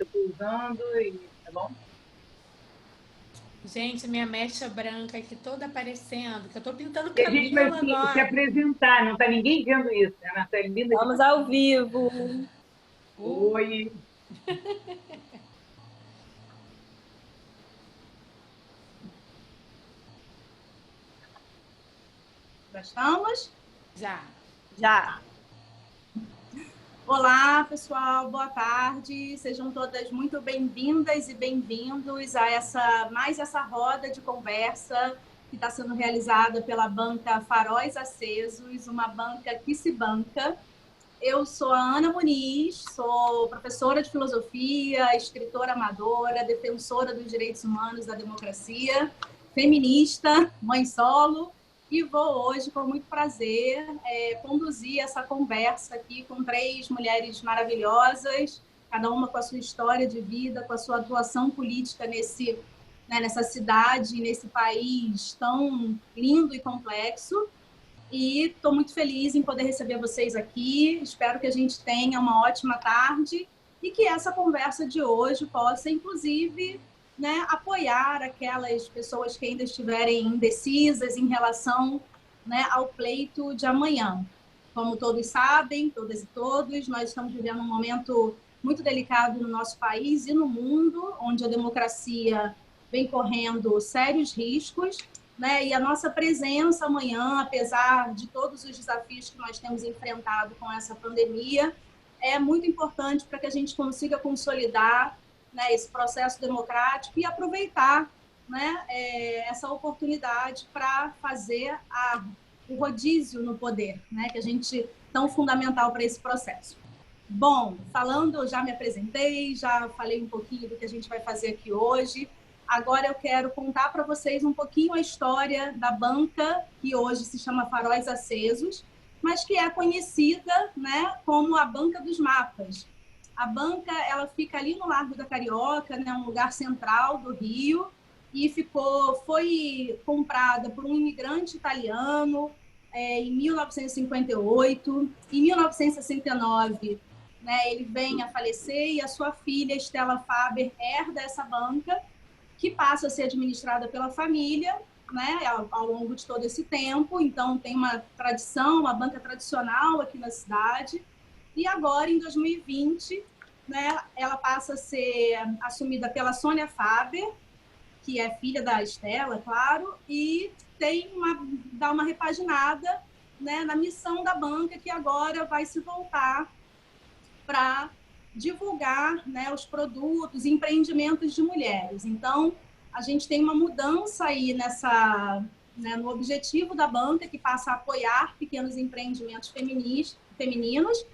que eu estou usando, tá bom? Gente, minha mecha branca aqui toda aparecendo, que eu tô pintando E a gente vai cabelo se agora. apresentar, não está ninguém vendo isso, né? Nossa linda de... Estamos ao vivo. Oi, Já estamos? Já. Já. Olá, pessoal, boa tarde. Sejam todas muito bem-vindas e bem-vindos a mais essa roda de conversa que está sendo realizada pela banca Faróis Acesos, uma banca que se banca. Eu sou a Ana Muniz, sou professora de filosofia, escritora amadora, defensora dos direitos humanos, da democracia, feminista, mãe solo, e vou hoje, com muito prazer, conduzir essa conversa aqui com três mulheres maravilhosas, cada uma com a sua história de vida, com a sua atuação política nessa cidade, nesse país tão lindo e complexo. E estou muito feliz em poder receber vocês aqui. Espero que a gente tenha uma ótima tarde e que essa conversa de hoje possa, inclusive, né, apoiar aquelas pessoas que ainda estiverem indecisas em relação, né, ao pleito de amanhã. Como todos sabem, todas e todos, nós estamos vivendo um momento muito delicado no nosso país e no mundo, onde a democracia vem correndo sérios riscos, né? E a nossa presença amanhã, apesar de todos os desafios que nós temos enfrentado com essa pandemia, é muito importante para que a gente consiga consolidar, né, esse processo democrático e aproveitar, né, essa oportunidade para fazer o rodízio no poder, né, que a gente tão fundamental para esse processo. Bom, falando, já me apresentei, já falei um pouquinho do que a gente vai fazer aqui hoje. Agora eu quero contar para vocês um pouquinho a história da banca, que hoje se chama Faróis Acesos, mas que é conhecida, né, como a Banca dos Mapas. A banca, ela fica ali no Largo da Carioca, né, um lugar central do Rio, e foi comprada por um imigrante italiano em 1958. Em 1969, né, ele vem a falecer e a sua filha, Stella Faber, herda essa banca, que passa a ser administrada pela família, né, ao longo de todo esse tempo. Então, tem uma tradição, uma banca tradicional aqui na cidade. E agora, em 2020, né, ela passa a ser assumida pela Sônia Faber, que é filha da Estela, claro, e dá uma repaginada, né, na missão da banca, que agora vai se voltar para divulgar, né, os produtos e empreendimentos de mulheres. Então, a gente tem uma mudança aí né, no objetivo da banca, que passa a apoiar pequenos empreendimentos femininos,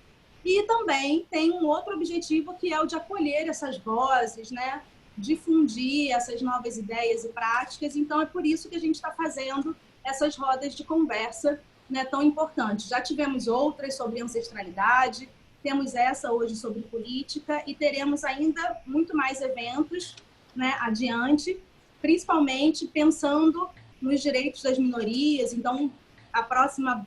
e também tem um outro objetivo, que é o de acolher essas vozes, né, difundir essas novas ideias e práticas. Então, é por isso que a gente está fazendo essas rodas de conversa, né, tão importantes. Já tivemos outras sobre ancestralidade, temos essa hoje sobre política e teremos ainda muito mais eventos, né, adiante, principalmente pensando nos direitos das minorias. Então, a próxima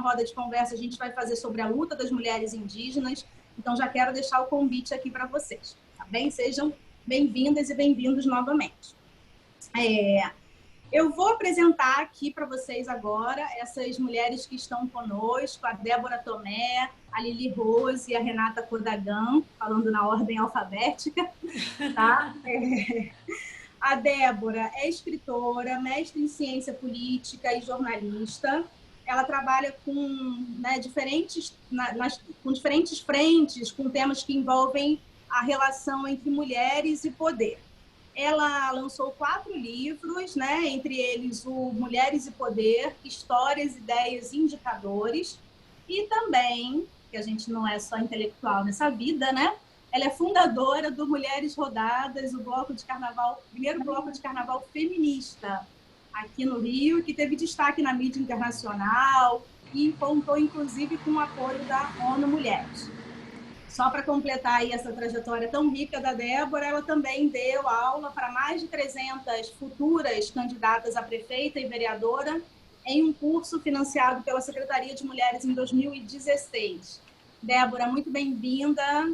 roda de conversa a gente vai fazer sobre a luta das mulheres indígenas. Então, já quero deixar o convite aqui para vocês, tá bem? Sejam bem-vindas e bem-vindos novamente. Eu vou apresentar aqui para vocês agora essas mulheres que estão conosco, a Débora Tomé, a Lili Rose e a Renata Kodagan, falando na ordem alfabética, tá? A Débora é escritora, mestre em ciência política e jornalista. Ela trabalha com, né, com diferentes frentes, com temas que envolvem a relação entre mulheres e poder. Ela lançou 4 livros, né? Entre eles o Mulheres e Poder, Histórias, Ideias e Indicadores. E também, que a gente não é só intelectual nessa vida, né? Ela é fundadora do Mulheres Rodadas, o primeiro bloco de carnaval feminista aqui no Rio, que teve destaque na mídia internacional e contou, inclusive, com o apoio da ONU Mulheres. Só para completar aí essa trajetória tão rica da Débora, ela também deu aula para mais de 300 futuras candidatas a prefeita e vereadora em um curso financiado pela Secretaria de Mulheres em 2016. Débora, muito bem-vinda.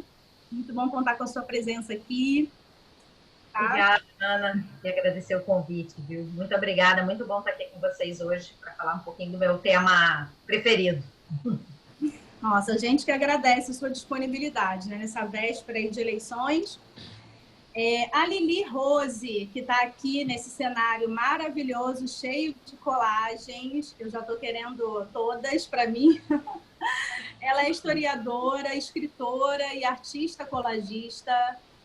Muito bom contar com a sua presença aqui. Tá? Obrigada, Ana, e agradecer o convite, viu? Muito obrigada, muito bom estar aqui com vocês hoje para falar um pouquinho do meu tema preferido. Nossa, a gente que agradece a sua disponibilidade, né, nessa véspera aí de eleições. A Lili Rose, que está aqui nesse cenário maravilhoso, cheio de colagens, eu já estou querendo todas para mim. Ela é historiadora, escritora e artista colagista,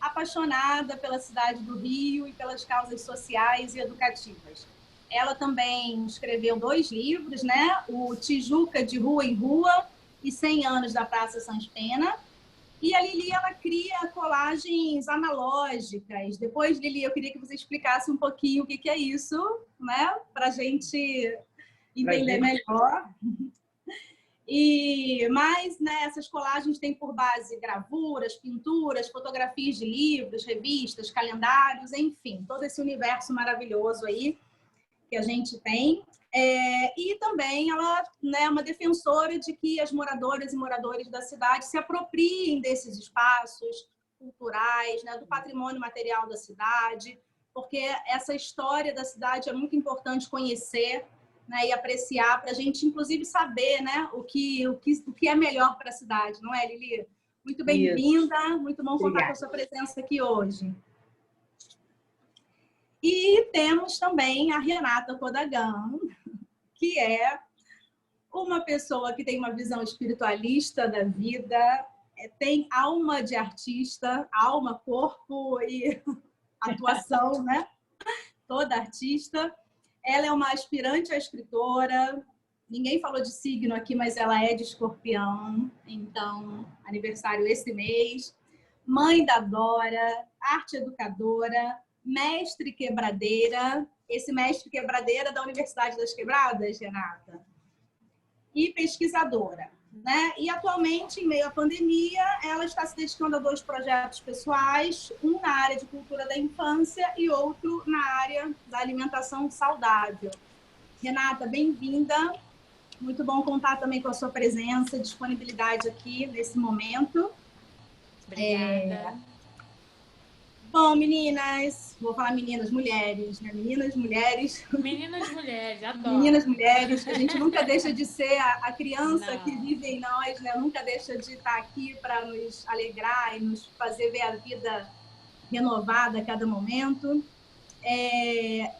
apaixonada pela cidade do Rio e pelas causas sociais e educativas. Ela também escreveu 2 livros, né? O Tijuca de Rua em Rua e 100 anos da Praça Sans Pena. E a Lili, ela cria colagens analógicas. Depois, Lili, eu queria que você explicasse um pouquinho o que é isso, né? Para a gente entender melhor. Mas, né, essas colagens têm por base gravuras, pinturas, fotografias de livros, revistas, calendários, enfim, todo esse universo maravilhoso aí que a gente tem. E também ela, né, é uma defensora de que as moradoras e moradores da cidade se apropriem desses espaços culturais, né, do patrimônio material da cidade, porque essa história da cidade é muito importante conhecer, né, e apreciar para a gente, inclusive, saber, né, o que é melhor para a cidade, não é, Lili? Muito bem-vinda, muito bom contar com a sua presença aqui hoje. E temos também a Renata Kodagan, que é uma pessoa que tem uma visão espiritualista da vida, tem alma de artista, alma, corpo e atuação, né? Toda artista. Ela é uma aspirante a escritora. Ninguém falou de signo aqui, mas ela é de Escorpião. Então, aniversário esse mês. Mãe da Dora, arte educadora, mestre quebradeira. Esse mestre quebradeira da Universidade das Quebradas, Renata. E pesquisadora, né? E atualmente, em meio à pandemia, ela está se dedicando a 2 projetos pessoais, um na área de cultura da infância e outro na área da alimentação saudável. Renata, bem-vinda. Muito bom contar também com a sua presença, disponibilidade aqui nesse momento. Obrigada. Bom, meninas, vou falar meninas, mulheres, né? Meninas, mulheres. Meninas, mulheres, adoro. Meninas, mulheres, a gente nunca deixa de ser a criança Não. que vive em nós, né? Nunca deixa de estar aqui para nos alegrar e nos fazer ver a vida renovada a cada momento.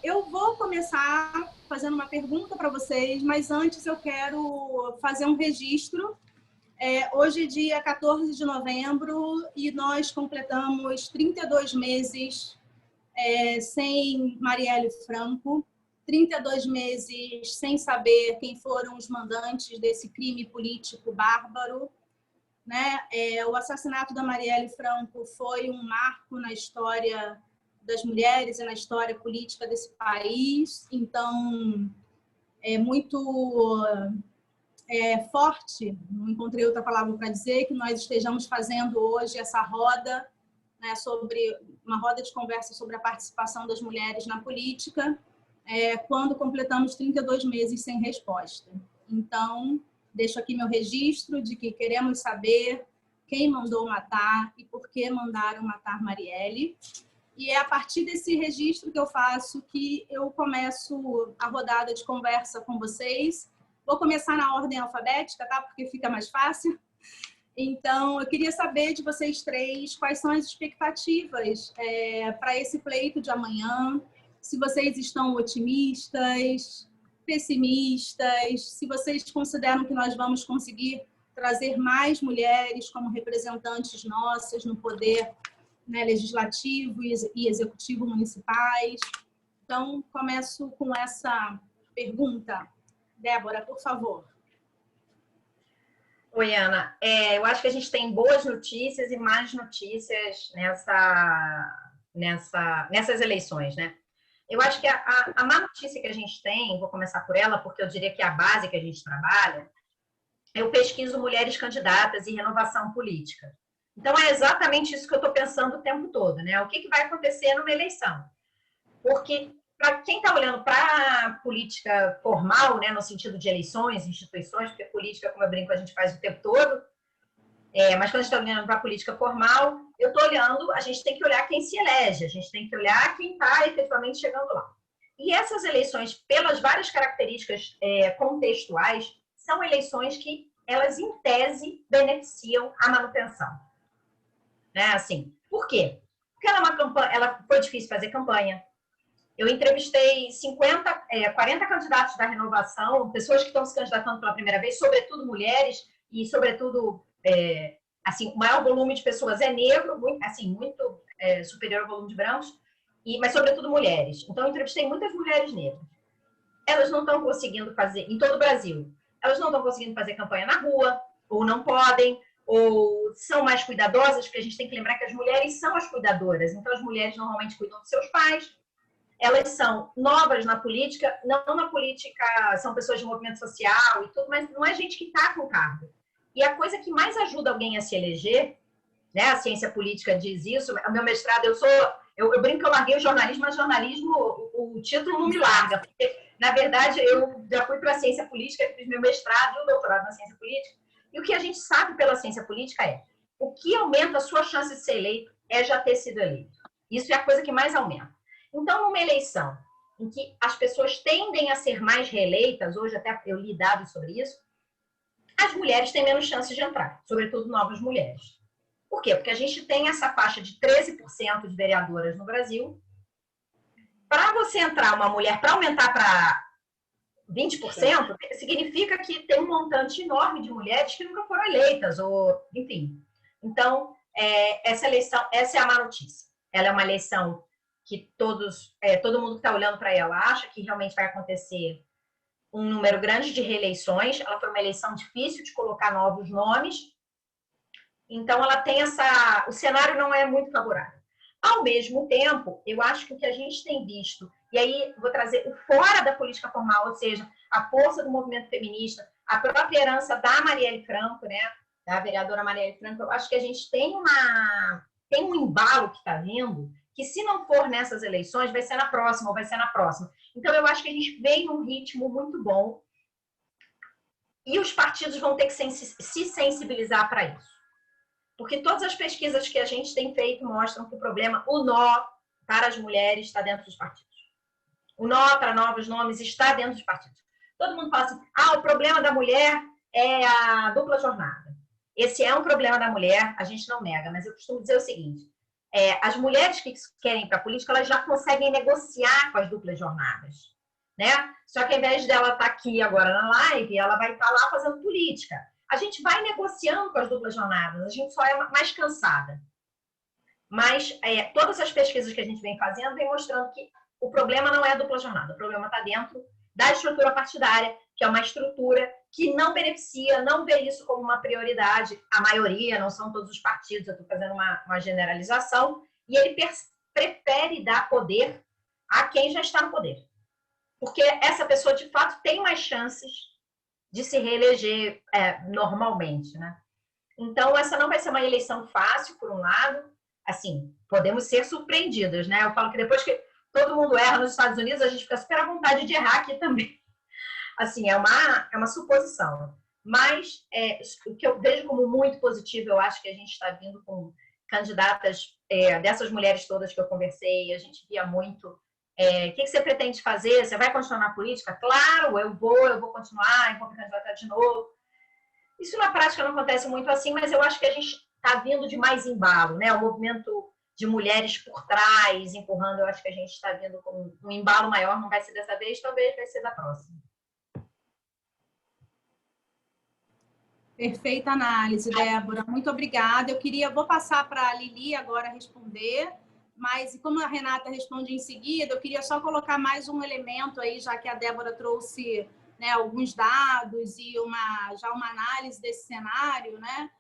Eu vou começar fazendo uma pergunta para vocês, mas antes eu quero fazer um registro. Hoje é dia 14 de novembro e nós completamos 32 meses sem Marielle Franco, 32 meses sem saber quem foram os mandantes desse crime político bárbaro, né? O assassinato da Marielle Franco foi um marco na história das mulheres e na história política desse país, então é muito forte, não encontrei outra palavra para dizer, que nós estejamos fazendo hoje essa roda, né, sobre uma roda de conversa sobre a participação das mulheres na política, quando completamos 32 meses sem resposta. Então, deixo aqui meu registro de que queremos saber quem mandou matar e por que mandaram matar Marielle. E é a partir desse registro que eu faço que eu começo a rodada de conversa com vocês. Vou começar na ordem alfabética, tá? Porque fica mais fácil. Então, eu queria saber de vocês 3 quais são as expectativas para esse pleito de amanhã, se vocês estão otimistas, pessimistas, se vocês consideram que nós vamos conseguir trazer mais mulheres como representantes nossas no poder, né, legislativo e executivo municipais. Então, começo com essa pergunta. Débora, por favor. Oi, Ana. Eu acho que a gente tem boas notícias e más notícias nessas eleições, né? Eu acho que a má notícia que a gente tem, vou começar por ela, porque eu diria que é a base que a gente trabalha, eu pesquiso mulheres candidatas e renovação política. Então, é exatamente isso que eu estou pensando o tempo todo, né? O que vai acontecer numa eleição? Porque, para quem está olhando para a política formal, né, no sentido de eleições, instituições, porque política, como eu brinco, a gente faz o tempo todo, Mas quando a gente está olhando para a política formal, eu estou olhando, a gente tem que olhar quem se elege, a gente tem que olhar quem está efetivamente chegando lá. E essas eleições, pelas várias características contextuais, são eleições que elas, em tese, beneficiam a manutenção. Né? Assim, por quê? Porque ela foi difícil fazer campanha. Eu entrevistei 40 candidatos da renovação, pessoas que estão se candidatando pela primeira vez, sobretudo mulheres, e sobretudo, assim, o maior volume de pessoas é negro, muito superior ao volume de brancos, mas sobretudo mulheres. Então, eu entrevistei muitas mulheres negras. Elas não estão conseguindo fazer, em todo o Brasil, elas não estão conseguindo fazer campanha na rua, ou não podem, ou são mais cuidadosas, porque a gente tem que lembrar que as mulheres são as cuidadoras. Então, as mulheres normalmente cuidam dos seus pais. Elas são novas na política, não na política, são pessoas de movimento social e tudo, mas não é gente que está com cargo. E a coisa que mais ajuda alguém a se eleger, né, a ciência política diz isso, o meu mestrado, eu brinco que eu larguei o jornalismo, mas jornalismo, o título não me larga, porque, na verdade, eu já fui para a ciência política, fiz meu mestrado e o doutorado na ciência política, e o que a gente sabe pela ciência política é, o que aumenta a sua chance de ser eleito é já ter sido eleito. Isso é a coisa que mais aumenta. Então, numa eleição em que as pessoas tendem a ser mais reeleitas, hoje até eu li dados sobre isso, as mulheres têm menos chances de entrar, sobretudo novas mulheres. Por quê? Porque a gente tem essa faixa de 13% de vereadoras no Brasil. Para você entrar uma mulher, para aumentar para 20%, significa que tem um montante enorme de mulheres que nunca foram eleitas, ou enfim. Então, essa eleição, essa é a má notícia. Ela é uma eleição que todo mundo que está olhando para ela acha que realmente vai acontecer um número grande de reeleições. Ela foi uma eleição difícil de colocar novos nomes. Então, ela tem o cenário não é muito favorável. Ao mesmo tempo, eu acho que o que a gente tem visto, e aí vou trazer o fora da política formal, ou seja, a força do movimento feminista, a própria herança da Marielle Franco, né, da vereadora Marielle Franco, eu acho que a gente tem um embalo que está vindo, que se não for nessas eleições, vai ser na próxima, ou vai ser na próxima. Então, eu acho que a gente vem num ritmo muito bom e os partidos vão ter que se sensibilizar para isso. Porque todas as pesquisas que a gente tem feito mostram que o nó para as mulheres está dentro dos partidos. O nó para novos nomes está dentro dos partidos. Todo mundo fala assim, o problema da mulher é a dupla jornada. Esse é um problema da mulher, a gente não nega, mas eu costumo dizer o seguinte, as mulheres que querem ir para a política, elas já conseguem negociar com as duplas jornadas, né? Só que ao invés dela estar aqui agora na live, ela vai estar lá fazendo política. A gente vai negociando com as duplas jornadas, a gente só é mais cansada. Mas todas as pesquisas que a gente vem fazendo vem mostrando que o problema não é a dupla jornada, o problema está dentro da estrutura partidária, que é uma estrutura que não beneficia, não vê isso como uma prioridade. A maioria, não são todos os partidos, eu estou fazendo uma generalização, e ele prefere dar poder a quem já está no poder. Porque essa pessoa, de fato, tem mais chances de se reeleger normalmente, né? Então, essa não vai ser uma eleição fácil, por um lado. Assim, podemos ser surpreendidas, né? Eu falo que depois que todo mundo erra nos Estados Unidos, a gente fica super à vontade de errar aqui também. Assim, é uma suposição. Mas o que eu vejo como muito positivo, eu acho que a gente está vindo com candidatas dessas mulheres todas que eu conversei, a gente via muito. O que você pretende fazer? Você vai continuar na política? Claro, eu vou continuar, eu vou me candidatar de novo. Isso na prática não acontece muito assim, mas eu acho que a gente está vindo de mais embalo, né? O movimento de mulheres por trás, empurrando, eu acho que a gente está vindo com um embalo maior, não vai ser dessa vez, talvez vai ser da próxima. Perfeita análise, Débora. Muito obrigada. Vou passar para a Lili agora responder, mas como a Renata responde em seguida, eu queria só colocar mais um elemento aí, já que a Débora trouxe, né, alguns dados e já uma análise desse cenário, né?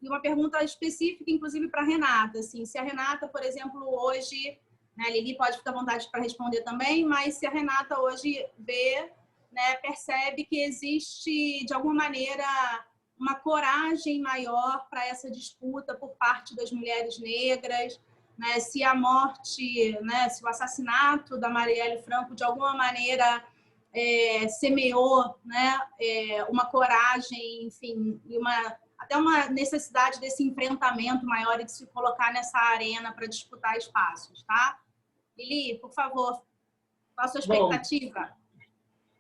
E uma pergunta específica, inclusive, para a Renata. Assim, se a Renata, por exemplo, hoje, né, a Lili pode ficar à vontade para responder também, mas se a Renata hoje vê, né, percebe que existe, de alguma maneira, uma coragem maior para essa disputa por parte das mulheres negras, né, se a morte, né, se o assassinato da Marielle Franco, de alguma maneira, semeou, né, uma coragem, enfim, e até uma necessidade desse enfrentamento maior e de se colocar nessa arena para disputar espaços, tá? Lili, por favor, qual a sua Bom, expectativa?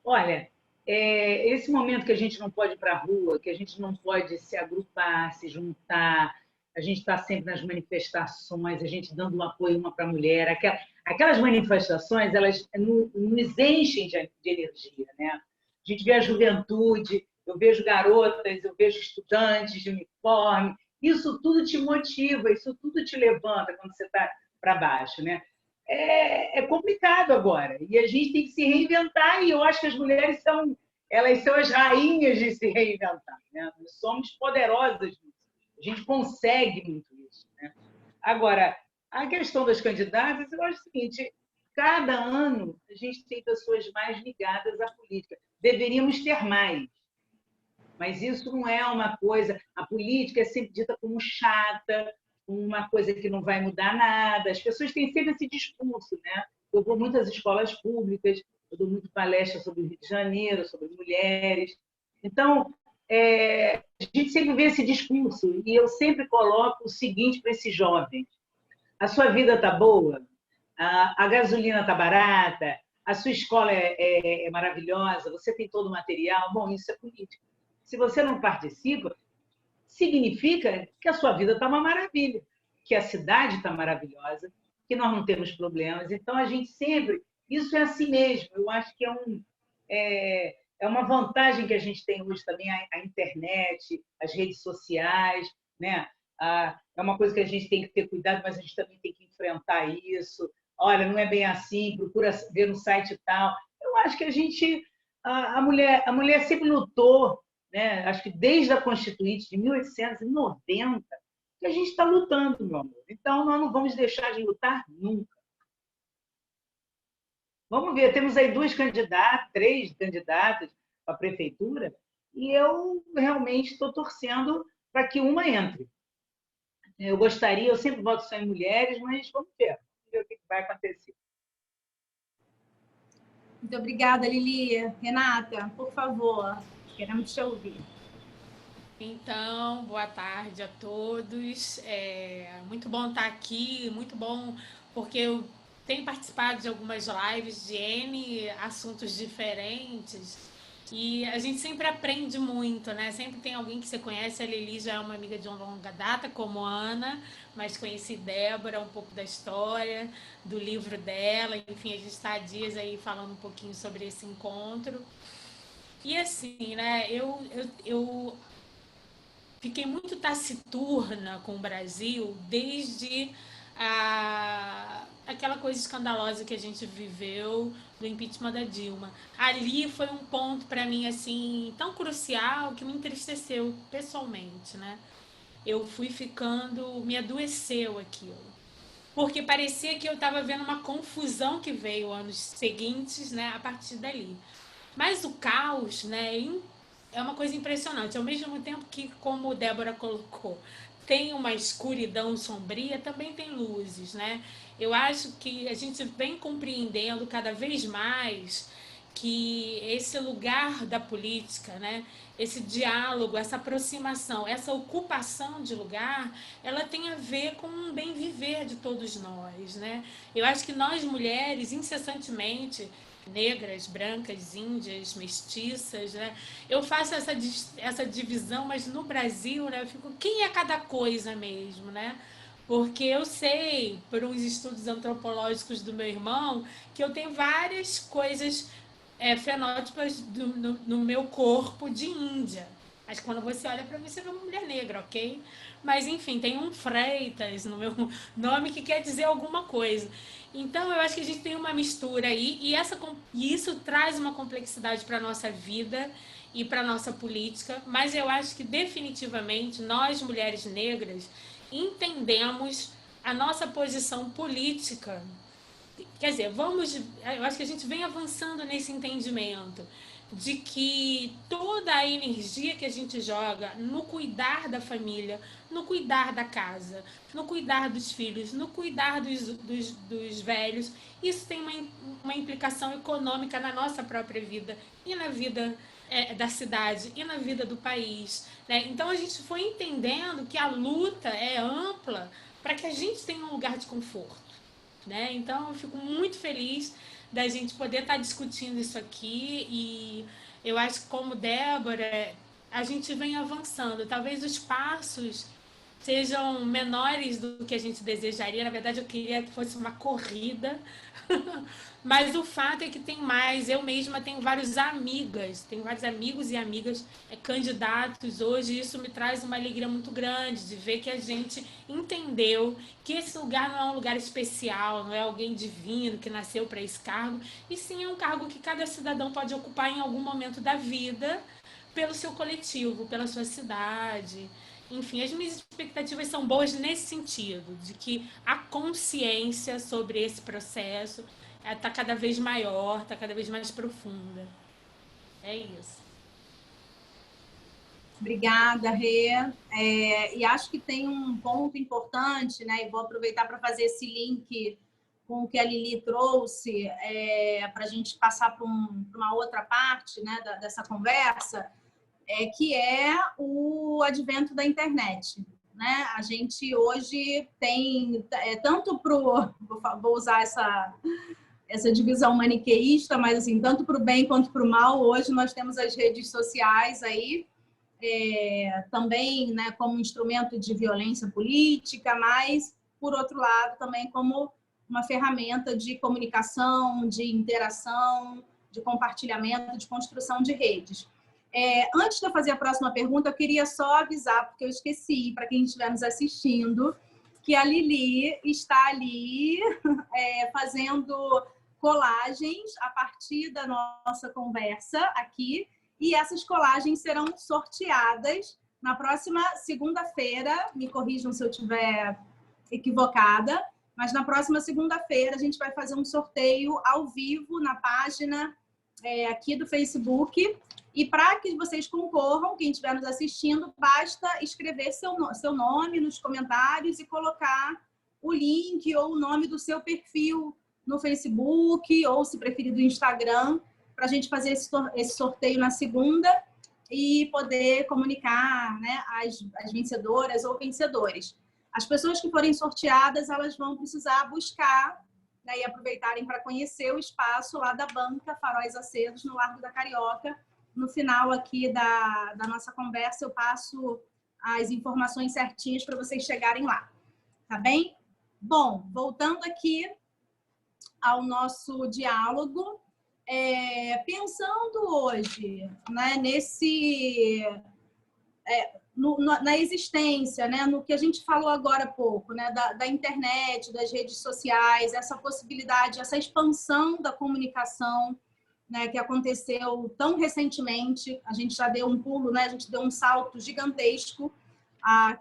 olha, esse momento que a gente não pode ir para a rua, que a gente não pode se agrupar, se juntar, a gente está sempre nas manifestações, a gente dando um apoio uma para a mulher. Aquelas manifestações, elas nos enchem de energia, né? A gente vê a juventude, eu vejo garotas, eu vejo estudantes de uniforme, isso tudo te motiva, isso tudo te levanta quando você está para baixo, né? É complicado agora, e a gente tem que se reinventar, e eu acho que as mulheres elas são as rainhas de se reinventar, né? Nós somos poderosas nisso, a gente consegue muito isso, né? Agora, a questão das candidatas, eu acho o seguinte, cada ano a gente tem pessoas mais ligadas à política, deveríamos ter mais, mas isso não é uma coisa... A política é sempre dita como chata, uma coisa que não vai mudar nada. As pessoas têm sempre esse discurso, né? Eu vou muito às escolas públicas, eu dou muito palestra sobre o Rio de Janeiro, sobre mulheres. Então, a gente sempre vê esse discurso, e eu sempre coloco o seguinte para esses jovens: a sua vida está boa, a gasolina está barata, a sua escola é maravilhosa, você tem todo o material. Bom, isso é política. Se você não participa, significa que a sua vida está uma maravilha, que a cidade está maravilhosa, que nós não temos problemas. Então, a gente sempre... Isso é assim mesmo. Eu acho que é uma vantagem que a gente tem hoje também, a internet, as redes sociais, né? É uma coisa que a gente tem que ter cuidado, mas a gente também tem que enfrentar isso. Olha, não é bem assim, procura ver no site e tal. Eu acho que a mulher sempre lutou, né? Acho que desde a Constituinte de 1890, que a gente está lutando, meu amor. Então, nós não vamos deixar de lutar nunca. Vamos ver, temos aí três candidatas para a prefeitura, e eu realmente estou torcendo para que uma entre. Eu sempre voto só em mulheres, mas vamos ver o que vai acontecer. Muito obrigada, Lili. Renata, por favor, queremos te ouvir. Então, boa tarde a todos. Muito bom estar aqui, muito bom, porque eu tenho participado de algumas lives de N assuntos diferentes e a gente sempre aprende muito, né? Sempre tem alguém que você conhece. A Lili já é uma amiga de uma longa data, como a Ana, mas conheci Débora, um pouco da história, do livro dela. Enfim, a gente está há dias aí falando um pouquinho sobre esse encontro. E assim, né? Eu fiquei muito taciturna com o Brasil desde aquela coisa escandalosa que a gente viveu do impeachment da Dilma. Ali foi um ponto para mim assim tão crucial que me entristeceu pessoalmente, né? Eu fui ficando, me adoeceu aquilo, porque parecia que eu estava vendo uma confusão que veio anos seguintes, né, a partir dali. Mas o caos, né, é uma coisa impressionante. Ao mesmo tempo que, como Débora colocou, tem uma escuridão sombria, também tem luzes, né? Eu acho que a gente vem compreendendo cada vez mais que esse lugar da política, né, esse diálogo, essa aproximação, essa ocupação de lugar, ela tem a ver com um bem viver de todos nós, né? Eu acho que nós mulheres, incessantemente, negras, brancas, índias, mestiças, né? Eu faço essa divisão, mas no Brasil, né, eu fico, quem é cada coisa mesmo, né? Porque eu sei, por uns estudos antropológicos do meu irmão, que eu tenho várias coisas fenótipas no meu corpo de Índia. Mas quando você olha para mim, você vê uma mulher negra, ok? Mas, enfim, tem um Freitas no meu nome que quer dizer alguma coisa. Então, eu acho que a gente tem uma mistura aí e isso traz uma complexidade para a nossa vida e para a nossa política, mas eu acho que definitivamente nós, mulheres negras, entendemos a nossa posição política. Quer dizer, eu acho que a gente vem avançando nesse entendimento de que toda a energia que a gente joga no cuidar da família, no cuidar da casa, no cuidar dos filhos, no cuidar dos velhos, isso tem uma implicação econômica na nossa própria vida e na vida da cidade e na vida do país, né? Então a gente foi entendendo que a luta é ampla para que a gente tenha um lugar de conforto, né? Então eu fico muito feliz da gente poder estar discutindo isso aqui e eu acho que, como Débora, a gente vem avançando. Talvez os passos sejam menores do que a gente desejaria. Na verdade, eu queria que fosse uma corrida. Mas o fato é que tem mais. Eu mesma tenho vários amigos e amigas candidatos hoje. E isso me traz uma alegria muito grande de ver que a gente entendeu que esse lugar não é um lugar especial, não é alguém divino que nasceu para esse cargo, e sim é um cargo que cada cidadão pode ocupar em algum momento da vida pelo seu coletivo, pela sua cidade. Enfim, as minhas expectativas são boas nesse sentido, de que a consciência sobre esse processo está cada vez maior, está cada vez mais profunda. É isso. Obrigada, Rê. E acho que tem um ponto importante, né? E vou aproveitar para fazer esse link com o que a Lili trouxe, para a gente passar para uma outra parte, né, dessa conversa, que é o advento da internet. Né? A gente hoje tem, tanto para o... Vou usar essa divisão maniqueísta, mas assim, tanto para o bem quanto para o mal, hoje nós temos as redes sociais aí, também, né, como instrumento de violência política, mas, por outro lado, também como uma ferramenta de comunicação, de interação, de compartilhamento, de construção de redes. Antes de eu fazer a próxima pergunta, eu queria só avisar, porque eu esqueci, para quem estiver nos assistindo, que a Lili está ali fazendo colagens a partir da nossa conversa aqui, e essas colagens serão sorteadas na próxima segunda-feira. Me corrijam se eu estiver equivocada, mas na próxima segunda-feira a gente vai fazer um sorteio ao vivo na página aqui do Facebook. E para que vocês concorram, quem estiver nos assistindo, basta escrever seu nome nos comentários e colocar o link ou o nome do seu perfil no Facebook, ou, se preferir, do Instagram, para a gente fazer esse sorteio na segunda e poder comunicar, né, as vencedoras ou vencedores. As pessoas que forem sorteadas, elas vão precisar buscar, né, e aproveitarem para conhecer o espaço lá da Banca Faróis Acedos, no Largo da Carioca. No final aqui da nossa conversa, eu passo as informações certinhas para vocês chegarem lá. Tá bem? Bom, voltando aqui ao nosso diálogo, pensando hoje, né, na existência, né, no que a gente falou agora há pouco, né, da internet, das redes sociais, essa possibilidade, essa expansão da comunicação, né, que aconteceu tão recentemente. A gente já deu um pulo, né, a gente deu um salto gigantesco. Há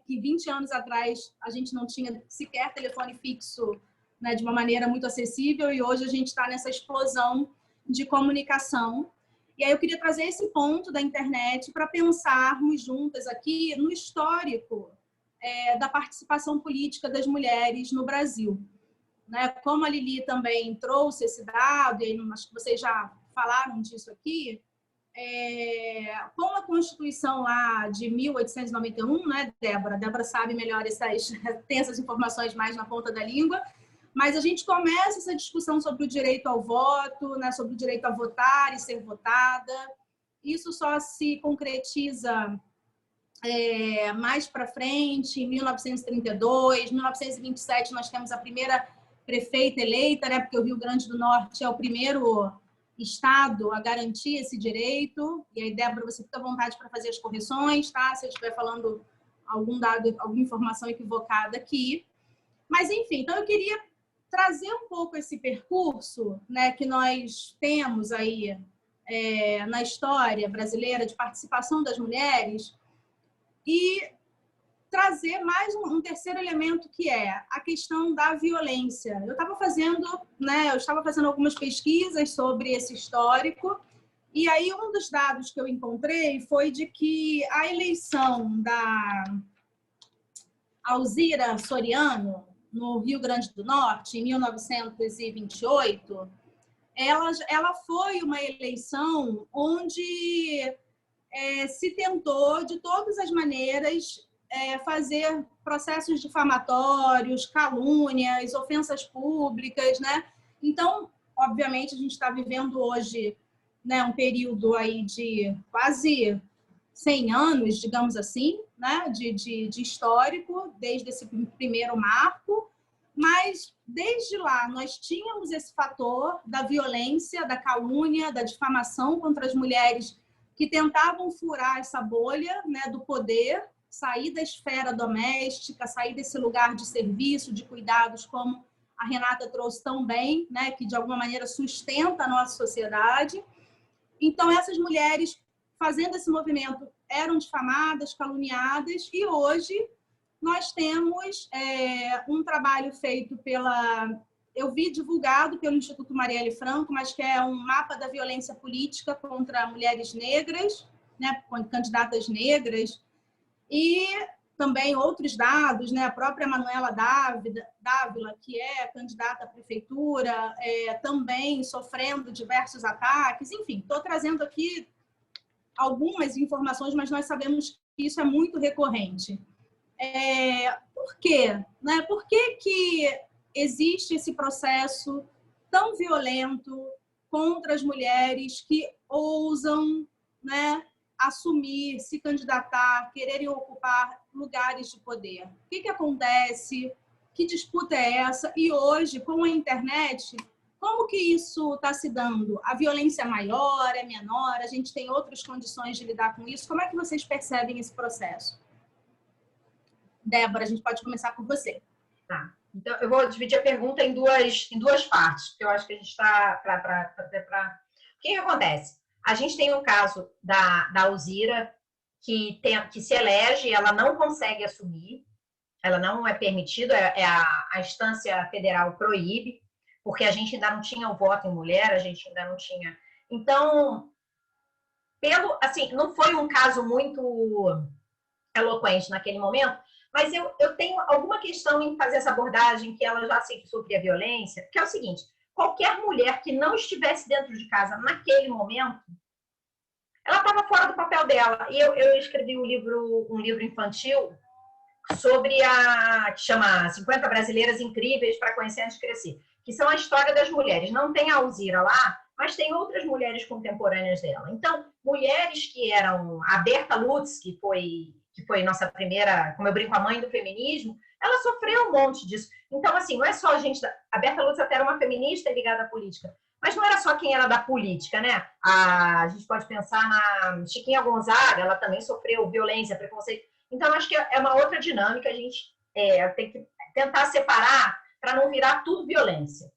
20 anos atrás, a gente não tinha sequer telefone fixo, né, de uma maneira muito acessível, e hoje a gente está nessa explosão de comunicação. E aí eu queria trazer esse ponto da internet para pensarmos juntas aqui no histórico da participação política das mulheres no Brasil. Né? Como a Lili também trouxe esse dado, e acho que vocês já falaram disso aqui, com a Constituição lá de 1891, né, Débora? Débora sabe melhor tem essas informações mais na ponta da língua, mas a gente começa essa discussão sobre o direito ao voto, né, sobre o direito a votar e ser votada. Isso só se concretiza mais para frente, em 1932, 1927, nós temos a primeira prefeita eleita, né, porque o Rio Grande do Norte é o primeiro estado a garantir esse direito. E aí, Débora, você fica à vontade para fazer as correções, tá? Se eu estiver falando algum dado, alguma informação equivocada aqui. Mas, enfim, então eu queria trazer um pouco esse percurso, né, que nós temos aí na história brasileira de participação das mulheres e trazer mais um terceiro elemento, que é a questão da violência. Eu estava fazendo algumas pesquisas sobre esse histórico, e aí um dos dados que eu encontrei foi de que a eleição da Alzira Soriano, no Rio Grande do Norte, em 1928, ela foi uma eleição onde se tentou, de todas as maneiras, fazer processos difamatórios, calúnias, ofensas públicas, né? Então, obviamente, a gente está vivendo hoje, né, um período aí de quase 100 anos, digamos assim, né, de histórico, desde esse primeiro marco, mas desde lá nós tínhamos esse fator da violência, da calúnia, da difamação contra as mulheres que tentavam furar essa bolha, né, do poder, sair da esfera doméstica, sair desse lugar de serviço, de cuidados, como a Renata trouxe tão bem, né, que de alguma maneira sustenta a nossa sociedade. Então, essas mulheres, fazendo esse movimento, eram difamadas, caluniadas, e hoje nós temos um trabalho feito eu vi divulgado pelo Instituto Marielle Franco, mas que é um mapa da violência política contra mulheres negras, né, candidatas negras, e também outros dados, né, a própria Manuela Dávila, que é candidata à prefeitura, também sofrendo diversos ataques, enfim, estou trazendo aqui algumas informações, mas nós sabemos que isso é muito recorrente. Por quê? Né? Por que existe esse processo tão violento contra as mulheres que ousam, né, assumir, se candidatar, quererem ocupar lugares de poder? O que acontece? Que disputa é essa? E hoje, com a internet, como que isso está se dando? A violência é maior, é menor? A gente tem outras condições de lidar com isso? Como é que vocês percebem esse processo? Débora, a gente pode começar por você. Tá. Então, eu vou dividir a pergunta em duas partes, porque eu acho que a gente está O que acontece? A gente tem o caso da Alzira, que se elege, ela não consegue assumir, ela não é permitida, a instância federal proíbe, porque a gente ainda não tinha o voto em mulher, a gente ainda não tinha... Então, assim, não foi um caso muito eloquente naquele momento, mas eu tenho alguma questão em fazer essa abordagem que ela já sofria violência, que é o seguinte: qualquer mulher que não estivesse dentro de casa naquele momento, ela estava fora do papel dela. E eu escrevi um livro infantil sobre que chama 50 Brasileiras Incríveis para Conhecer Antes de Crescer, que são a história das mulheres. Não tem a Alzira lá, mas tem outras mulheres contemporâneas dela. Então, mulheres que eram... A Berta Lutz, que foi nossa primeira, como eu brinco, a mãe do feminismo, ela sofreu um monte disso. Então, assim, não é só a gente... A Berta Lutz até era uma feminista ligada à política, mas não era só quem era da política, né? A gente pode pensar na Chiquinha Gonzaga, ela também sofreu violência, preconceito. Então, acho que é uma outra dinâmica, a gente tem que tentar separar para não virar tudo violência.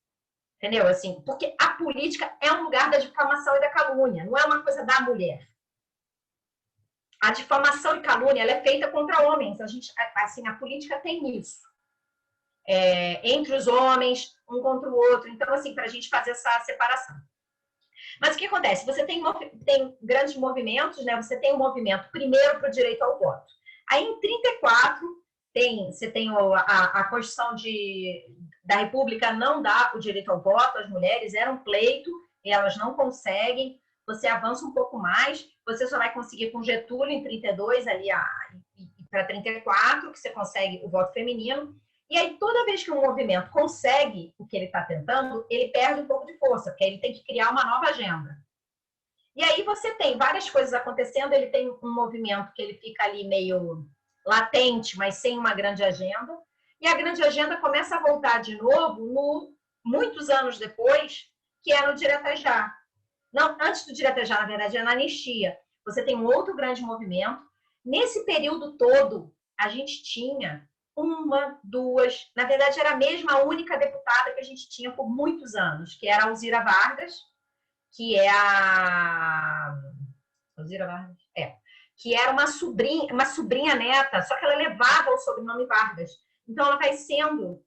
Entendeu? Assim, porque a política é um lugar da difamação e da calúnia, não é uma coisa da mulher. A difamação e calúnia, ela é feita contra homens. A política tem isso. Entre os homens, um contra o outro. Então, assim, para a gente fazer essa separação. Mas o que acontece? Você tem grandes movimentos, né? Você tem um movimento, primeiro, para o direito ao voto. Aí, em 34, você tem a Constituição da República não dá o direito ao voto às mulheres, era um pleito, e elas não conseguem. Você avança um pouco mais, você só vai conseguir com Getúlio em 32, ali para 34, que você consegue o voto feminino. E aí, toda vez que um movimento consegue o que ele está tentando, ele perde um pouco de força, porque ele tem que criar uma nova agenda. E aí você tem várias coisas acontecendo, ele tem um movimento que ele fica ali meio latente, mas sem uma grande agenda. E a grande agenda começa a voltar de novo, muitos anos depois, que é no Direta Já. Não, antes do Direta Já, na verdade, é na anistia. Você tem um outro grande movimento. Nesse período todo, a gente tinha uma, duas... Na verdade, era a mesma única deputada que a gente tinha por muitos anos, que era a Alzira Vargas, que é a... Alzira Vargas? Que era uma sobrinha neta, só que ela levava o sobrenome Vargas. Então, ela vai sendo...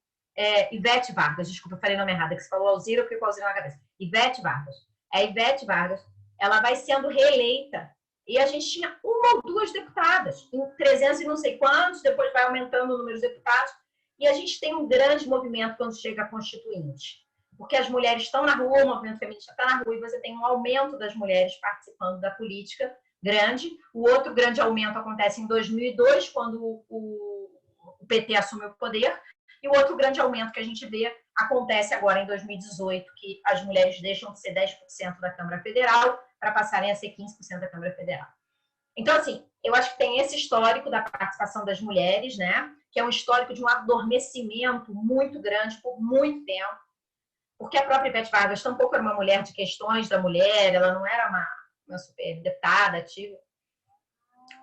Ivete Vargas, desculpa, eu falei o nome errado, que você falou Alzira, eu fiquei com a Alzira na cabeça. Ivete Vargas. A Ivete Vargas, ela vai sendo reeleita. E a gente tinha uma ou duas deputadas, em 300 e não sei quantos, depois vai aumentando o número de deputados. E a gente tem um grande movimento quando chega a Constituinte. porque as mulheres estão na rua, o movimento feminista está na rua, e você tem um aumento das mulheres participando da política grande. O outro grande aumento acontece em 2002, quando o PT assume o poder, e o outro grande aumento que a gente vê acontece agora em 2018, que as mulheres deixam de ser 10% da Câmara Federal para passarem a ser 15% da Câmara Federal. Então, assim, eu acho que tem esse histórico da participação das mulheres, né? Que é um histórico de um adormecimento muito grande por muito tempo, porque a própria Ivete Vargas tampouco era uma mulher de questões da mulher, ela não era uma super deputada ativa.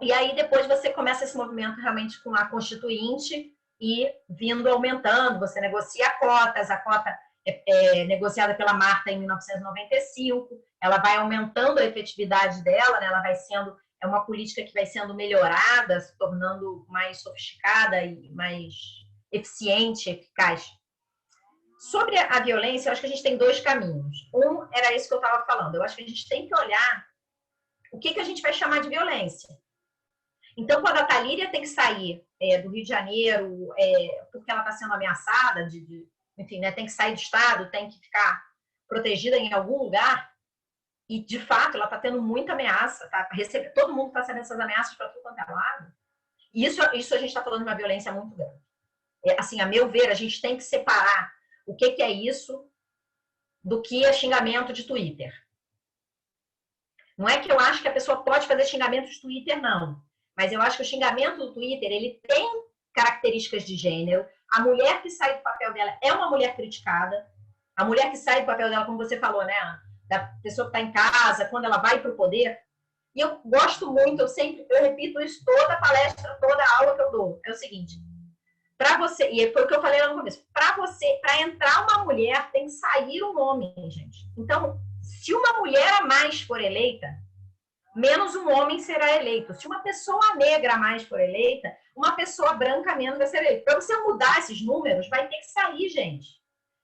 E aí depois você começa esse movimento realmente com a Constituinte e vindo aumentando, você negocia cotas, a cota é negociada pela Marta em 1995, ela vai aumentando a efetividade dela, né? Ela vai sendo, é uma política que vai sendo melhorada, se tornando mais sofisticada e mais eficiente, eficaz. Sobre a violência, eu acho que a gente tem dois caminhos. Um era isso que eu estava falando. Eu acho que a gente tem que olhar o que a gente vai chamar de violência. Então, quando a Thalíria tem que sair do Rio de Janeiro porque ela está sendo ameaçada, enfim, né, tem que sair do estado, tem que ficar protegida em algum lugar, e, de fato, ela está tendo muita ameaça, tá? Todo mundo está recebendo essas ameaças para tudo quanto é lado. E isso a gente está falando de uma violência muito grande. Assim, a meu ver, a gente tem que separar o que é isso do que é xingamento de Twitter. Não é que eu acho que a pessoa pode fazer xingamento de Twitter, não. Mas eu acho que o xingamento do Twitter, ele tem características de gênero. A mulher que sai do papel dela é uma mulher criticada. A mulher que sai do papel dela, como você falou, né? Da pessoa que está em casa, quando ela vai para o poder. E eu gosto muito, eu repito isso toda palestra, toda aula que eu dou. É o seguinte, para você, e foi o que eu falei lá no começo, para entrar uma mulher, tem que sair um homem, gente. Então, se uma mulher a mais for eleita, menos um homem será eleito. Se uma pessoa negra a mais for eleita, uma pessoa branca a menos vai ser eleita. Para você mudar esses números, vai ter que sair, gente.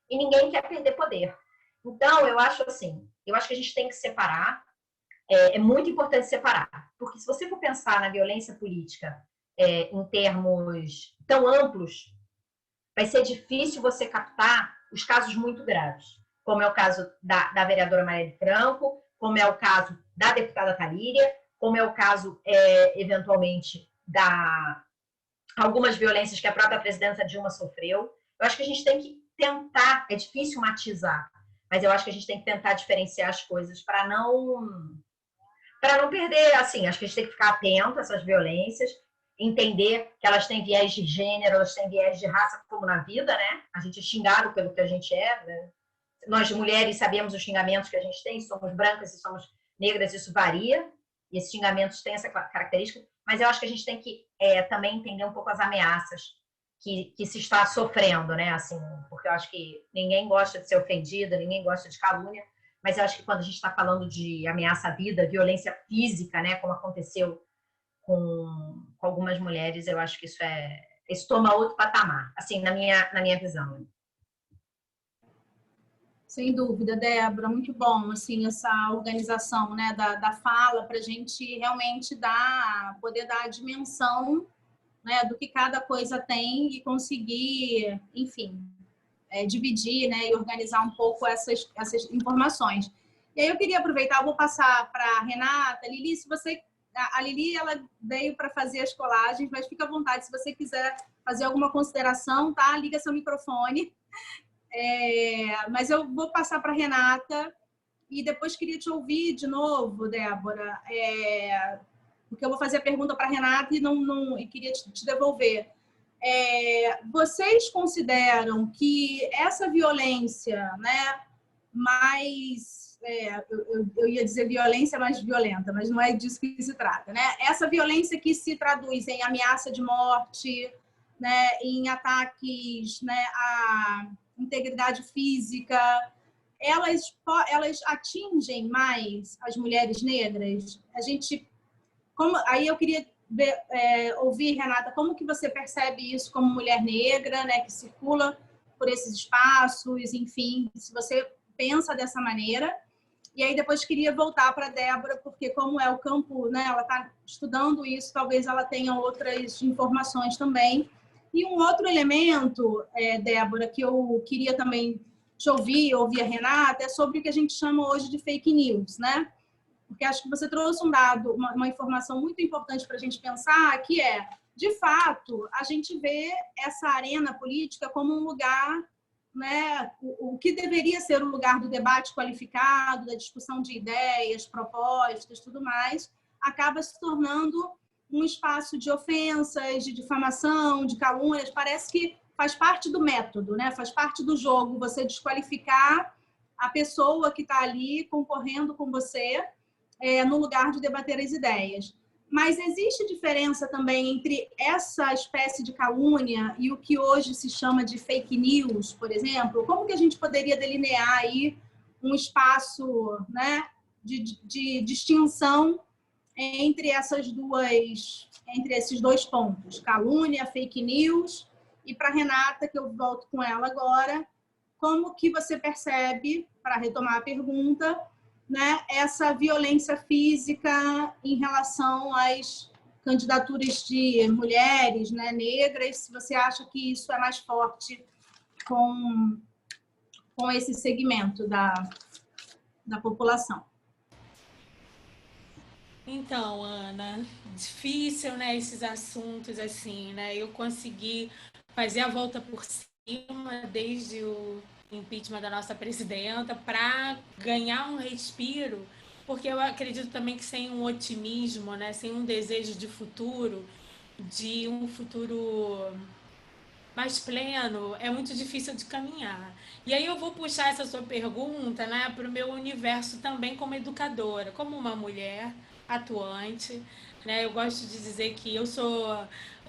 E ninguém quer perder poder. Então, eu acho assim, eu acho que a gente tem que separar. É muito importante separar. Porque se você for pensar na violência política em termos tão amplos, vai ser difícil você captar os casos muito graves. Como é o caso da vereadora Marielle Franco, como é o caso da deputada Thalíria, como é o caso, eventualmente, algumas violências que a própria presidenta Dilma sofreu. Eu acho que a gente tem que tentar, é difícil matizar, mas eu acho que a gente tem que tentar diferenciar as coisas para não perder, assim, acho que a gente tem que ficar atento a essas violências, entender que elas têm viés de gênero, elas têm viés de raça, como na vida, né? A gente é xingado pelo que a gente é, né? Nós, mulheres, sabemos os xingamentos que a gente tem, somos brancas e somos negras, isso varia, e esses xingamentos têm essa característica, mas eu acho que a gente tem que também entender um pouco as ameaças que se está sofrendo, né? Assim, porque eu acho que ninguém gosta de ser ofendido, ninguém gosta de calúnia, mas eu acho que quando a gente está falando de ameaça à vida, violência física, né, como aconteceu com algumas mulheres, eu acho que isso toma outro patamar, assim, na minha visão. Sem dúvida, Débora, muito bom, assim, essa organização, né, da fala, para a gente realmente poder dar a dimensão, né, do que cada coisa tem e conseguir, enfim, dividir, né, e organizar um pouco essas informações. E aí eu queria aproveitar, eu vou passar para a Renata. Lili, a Lili, ela veio para fazer as colagens, mas fica à vontade, se você quiser fazer alguma consideração, tá? Liga seu microfone. Mas eu vou passar para a Renata e depois queria te ouvir de novo, Débora, porque eu vou fazer a pergunta para a Renata e queria te devolver. Vocês consideram que essa violência, né, mais... eu ia dizer violência mais violenta, mas não é disso que se trata, né? Essa violência que se traduz em ameaça de morte, né, em ataques, né, à integridade física, elas atingem mais as mulheres negras? Aí eu queria ouvir, Renata, como que você percebe isso como mulher negra, né, que circula por esses espaços, enfim, se você pensa dessa maneira. E aí depois queria voltar para a Débora, porque como é o campo, né, ela está estudando isso, talvez ela tenha outras informações também. E um outro elemento, Débora, que eu queria também te ouvir a Renata, é sobre o que a gente chama hoje de fake news, né? Porque acho que você trouxe um dado, uma informação muito importante para a gente pensar, que é, de fato, a gente vê essa arena política como um lugar, né, o que deveria ser o lugar do debate qualificado, da discussão de ideias, propostas, tudo mais, acaba se tornando um espaço de ofensas, de difamação, de calúnias. Parece que faz parte do método, né? Faz parte do jogo você desqualificar a pessoa que está ali concorrendo com você no lugar de debater as ideias. Mas existe diferença também entre essa espécie de calúnia e o que hoje se chama de fake news, por exemplo? Como que a gente poderia delinear aí um espaço, né, de distinção entre esses dois pontos, calúnia, fake news, e para a Renata, que eu volto com ela agora, como que você percebe, para retomar a pergunta, né, essa violência física em relação às candidaturas de mulheres, né, negras, se você acha que isso é mais forte com esse segmento da população? Então, Ana, difícil, né, esses assuntos assim, né? Eu consegui fazer a volta por cima desde o impeachment da nossa presidenta para ganhar um respiro, porque eu acredito também que sem um otimismo, né, sem um desejo de um futuro mais pleno, é muito difícil de caminhar. E aí eu vou puxar essa sua pergunta, né, para o meu universo também como educadora, como uma mulher atuante, né? Eu gosto de dizer que eu sou,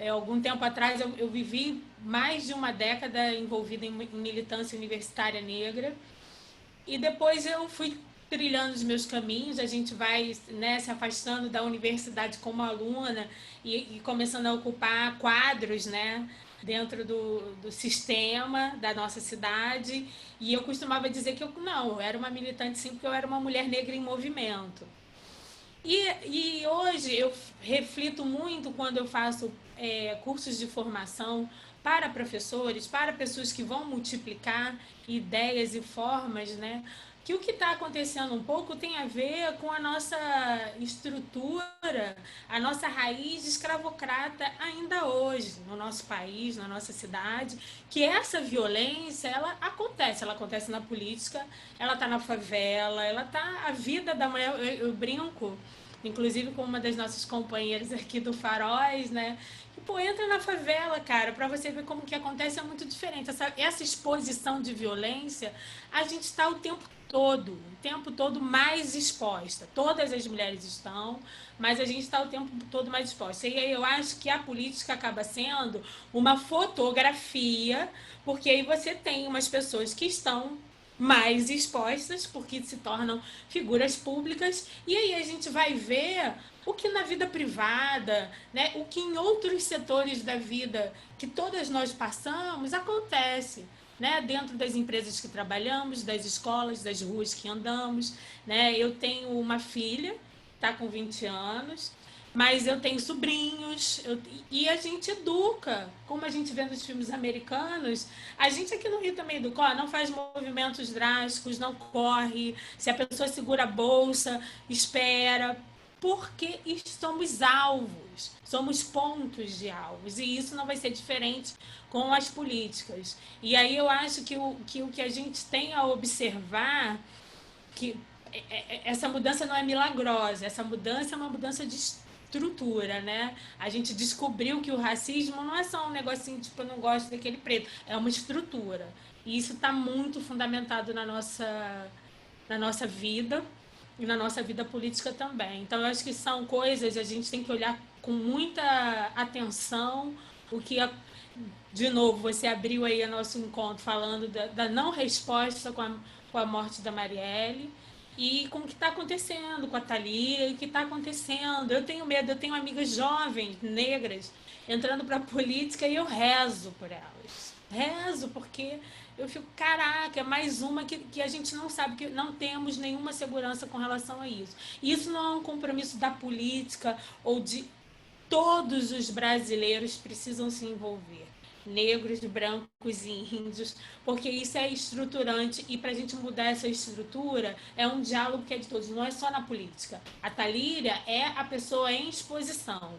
algum tempo atrás, eu vivi mais de uma década envolvida em militância universitária negra, e depois eu fui trilhando os meus caminhos, a gente vai, né, se afastando da universidade como aluna e começando a ocupar quadros, né, dentro do sistema da nossa cidade. E eu costumava dizer que eu era uma militante sim, porque eu era uma mulher negra em movimento. E hoje eu reflito muito quando eu faço cursos de formação para professores, para pessoas que vão multiplicar ideias e formas, né? Que o que está acontecendo um pouco tem a ver com a nossa estrutura, a nossa raiz escravocrata ainda hoje no nosso país, na nossa cidade, que essa violência, ela acontece na política, ela está na favela, a vida da mulher, eu brinco, inclusive com uma das nossas companheiras aqui do Faróis, né? E, pô, entra na favela, cara, para você ver como que acontece, é muito diferente. Essa exposição de violência, a gente está o tempo todo mais exposta. Todas as mulheres estão, mas a gente está o tempo todo mais exposta. E aí eu acho que a política acaba sendo uma fotografia, porque aí você tem umas pessoas que estão mais expostas, porque se tornam figuras públicas, e aí a gente vai ver o que na vida privada, né, o que em outros setores da vida que todas nós passamos acontece, né, dentro das empresas que trabalhamos, das escolas, das ruas que andamos, né? Eu tenho uma filha, tá com 20 anos, mas eu tenho sobrinhos, e a gente educa, como a gente vê nos filmes americanos, a gente aqui no Rio também educa, não faz movimentos drásticos, não corre, se a pessoa segura a bolsa, espera, porque somos alvos, somos pontos de alvos, e isso não vai ser diferente com as políticas. E aí eu acho que o que a gente tem a observar, que essa mudança não é milagrosa, essa mudança é uma mudança de estrutura, né? A gente descobriu que o racismo não é só um negocinho tipo, eu não gosto daquele preto, é uma estrutura. E isso está muito fundamentado na nossa vida e na nossa vida política também. Então, eu acho que são coisas, a gente tem que olhar com muita atenção, de novo, você abriu aí o nosso encontro falando da não resposta com a morte da Marielle, e com o que está acontecendo com a Thalia, e o que está acontecendo. Eu tenho medo, eu tenho amigas jovens, negras, entrando para a política, e eu rezo por elas. Rezo, porque eu fico, caraca, é mais uma que a gente não sabe, que não temos nenhuma segurança com relação a isso. E isso não é um compromisso da política ou de todos os brasileiros precisam se envolver. negros, brancos e índios, porque isso é estruturante e para a gente mudar essa estrutura é um diálogo que é de todos, não é só na política. A Thalíria é a pessoa em exposição,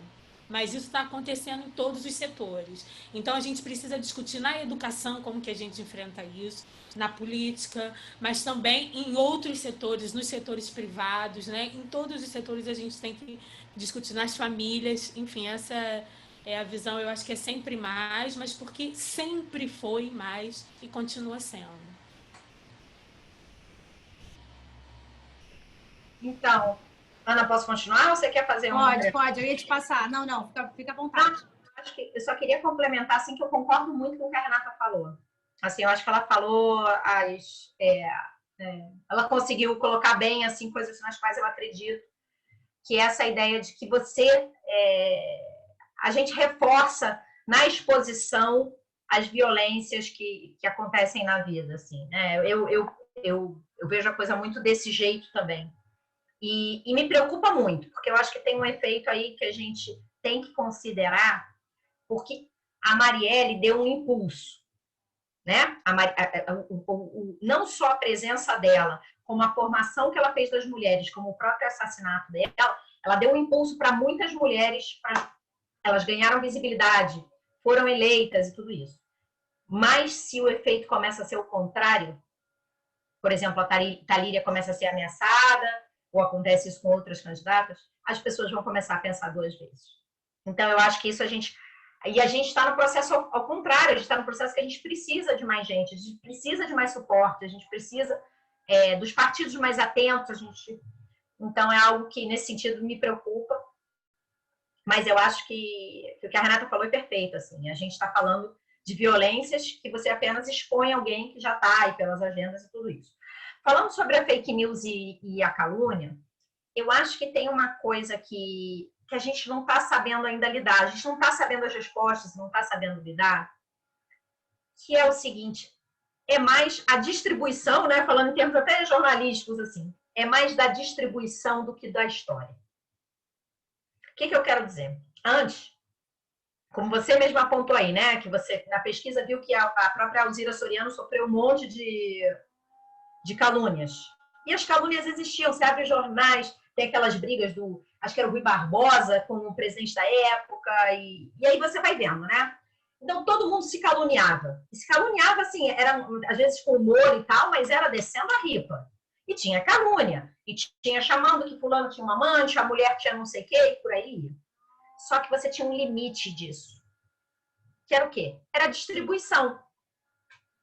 mas isso está acontecendo em todos os setores. Então a gente precisa discutir na educação como que a gente enfrenta isso, na política, mas também em outros setores, nos setores privados, né? Em todos os setores a gente tem que discutir, nas famílias, enfim, essa é a visão, eu acho que é sempre mais, mas porque sempre foi mais e continua sendo. Então, Ana, posso continuar ou você quer fazer um... Pode, eu ia te passar. Não, fica à vontade. Acho que eu só queria complementar, assim, que eu concordo muito com o que a Renata falou. Assim, eu acho que ela falou ela conseguiu colocar bem, assim, coisas nas quais eu acredito, que é essa ideia de que a gente reforça na exposição as violências que acontecem na vida, assim, né? Eu vejo a coisa muito desse jeito também. E me preocupa muito, porque eu acho que tem um efeito aí que a gente tem que considerar, porque a Marielle deu um impulso, né? Não só a presença dela, como a formação que ela fez das mulheres, como o próprio assassinato dela, ela deu um impulso para muitas mulheres, elas ganharam visibilidade, foram eleitas e tudo isso. Mas se o efeito começa a ser o contrário, por exemplo, a Thalíria começa a ser ameaçada, ou acontece isso com outras candidatas, as pessoas vão começar a pensar 2 vezes. Então, eu acho que isso a gente está no processo ao contrário, a gente está no processo que a gente precisa de mais gente, a gente precisa de mais suporte, a gente precisa dos partidos mais atentos, então é algo que, nesse sentido, me preocupa, mas eu acho que o que a Renata falou é perfeito, assim, a gente está falando de violências que você apenas expõe alguém que já está aí pelas agendas e tudo isso. Falando sobre a fake news e a calúnia, eu acho que tem uma coisa que a gente não está sabendo ainda lidar, a gente não está sabendo as respostas, não está sabendo lidar, que é o seguinte, é mais a distribuição, né, falando em termos até jornalísticos, assim, é mais da distribuição do que da história. O que eu quero dizer? Antes, como você mesmo apontou aí, né, que você na pesquisa viu que a própria Alzira Soriano sofreu um monte de calúnias. E as calúnias existiam, você abre jornais, tem aquelas brigas acho que era o Rui Barbosa com o presidente da época, e aí você vai vendo, né? Então, todo mundo se caluniava. E se caluniava, assim, era, às vezes com humor e tal, mas era descendo a ripa. E tinha calúnia. E tinha chamando que fulano tinha uma amante, a mulher tinha não sei o quê, e por aí. Só que você tinha um limite disso. Que era o quê? Era a distribuição.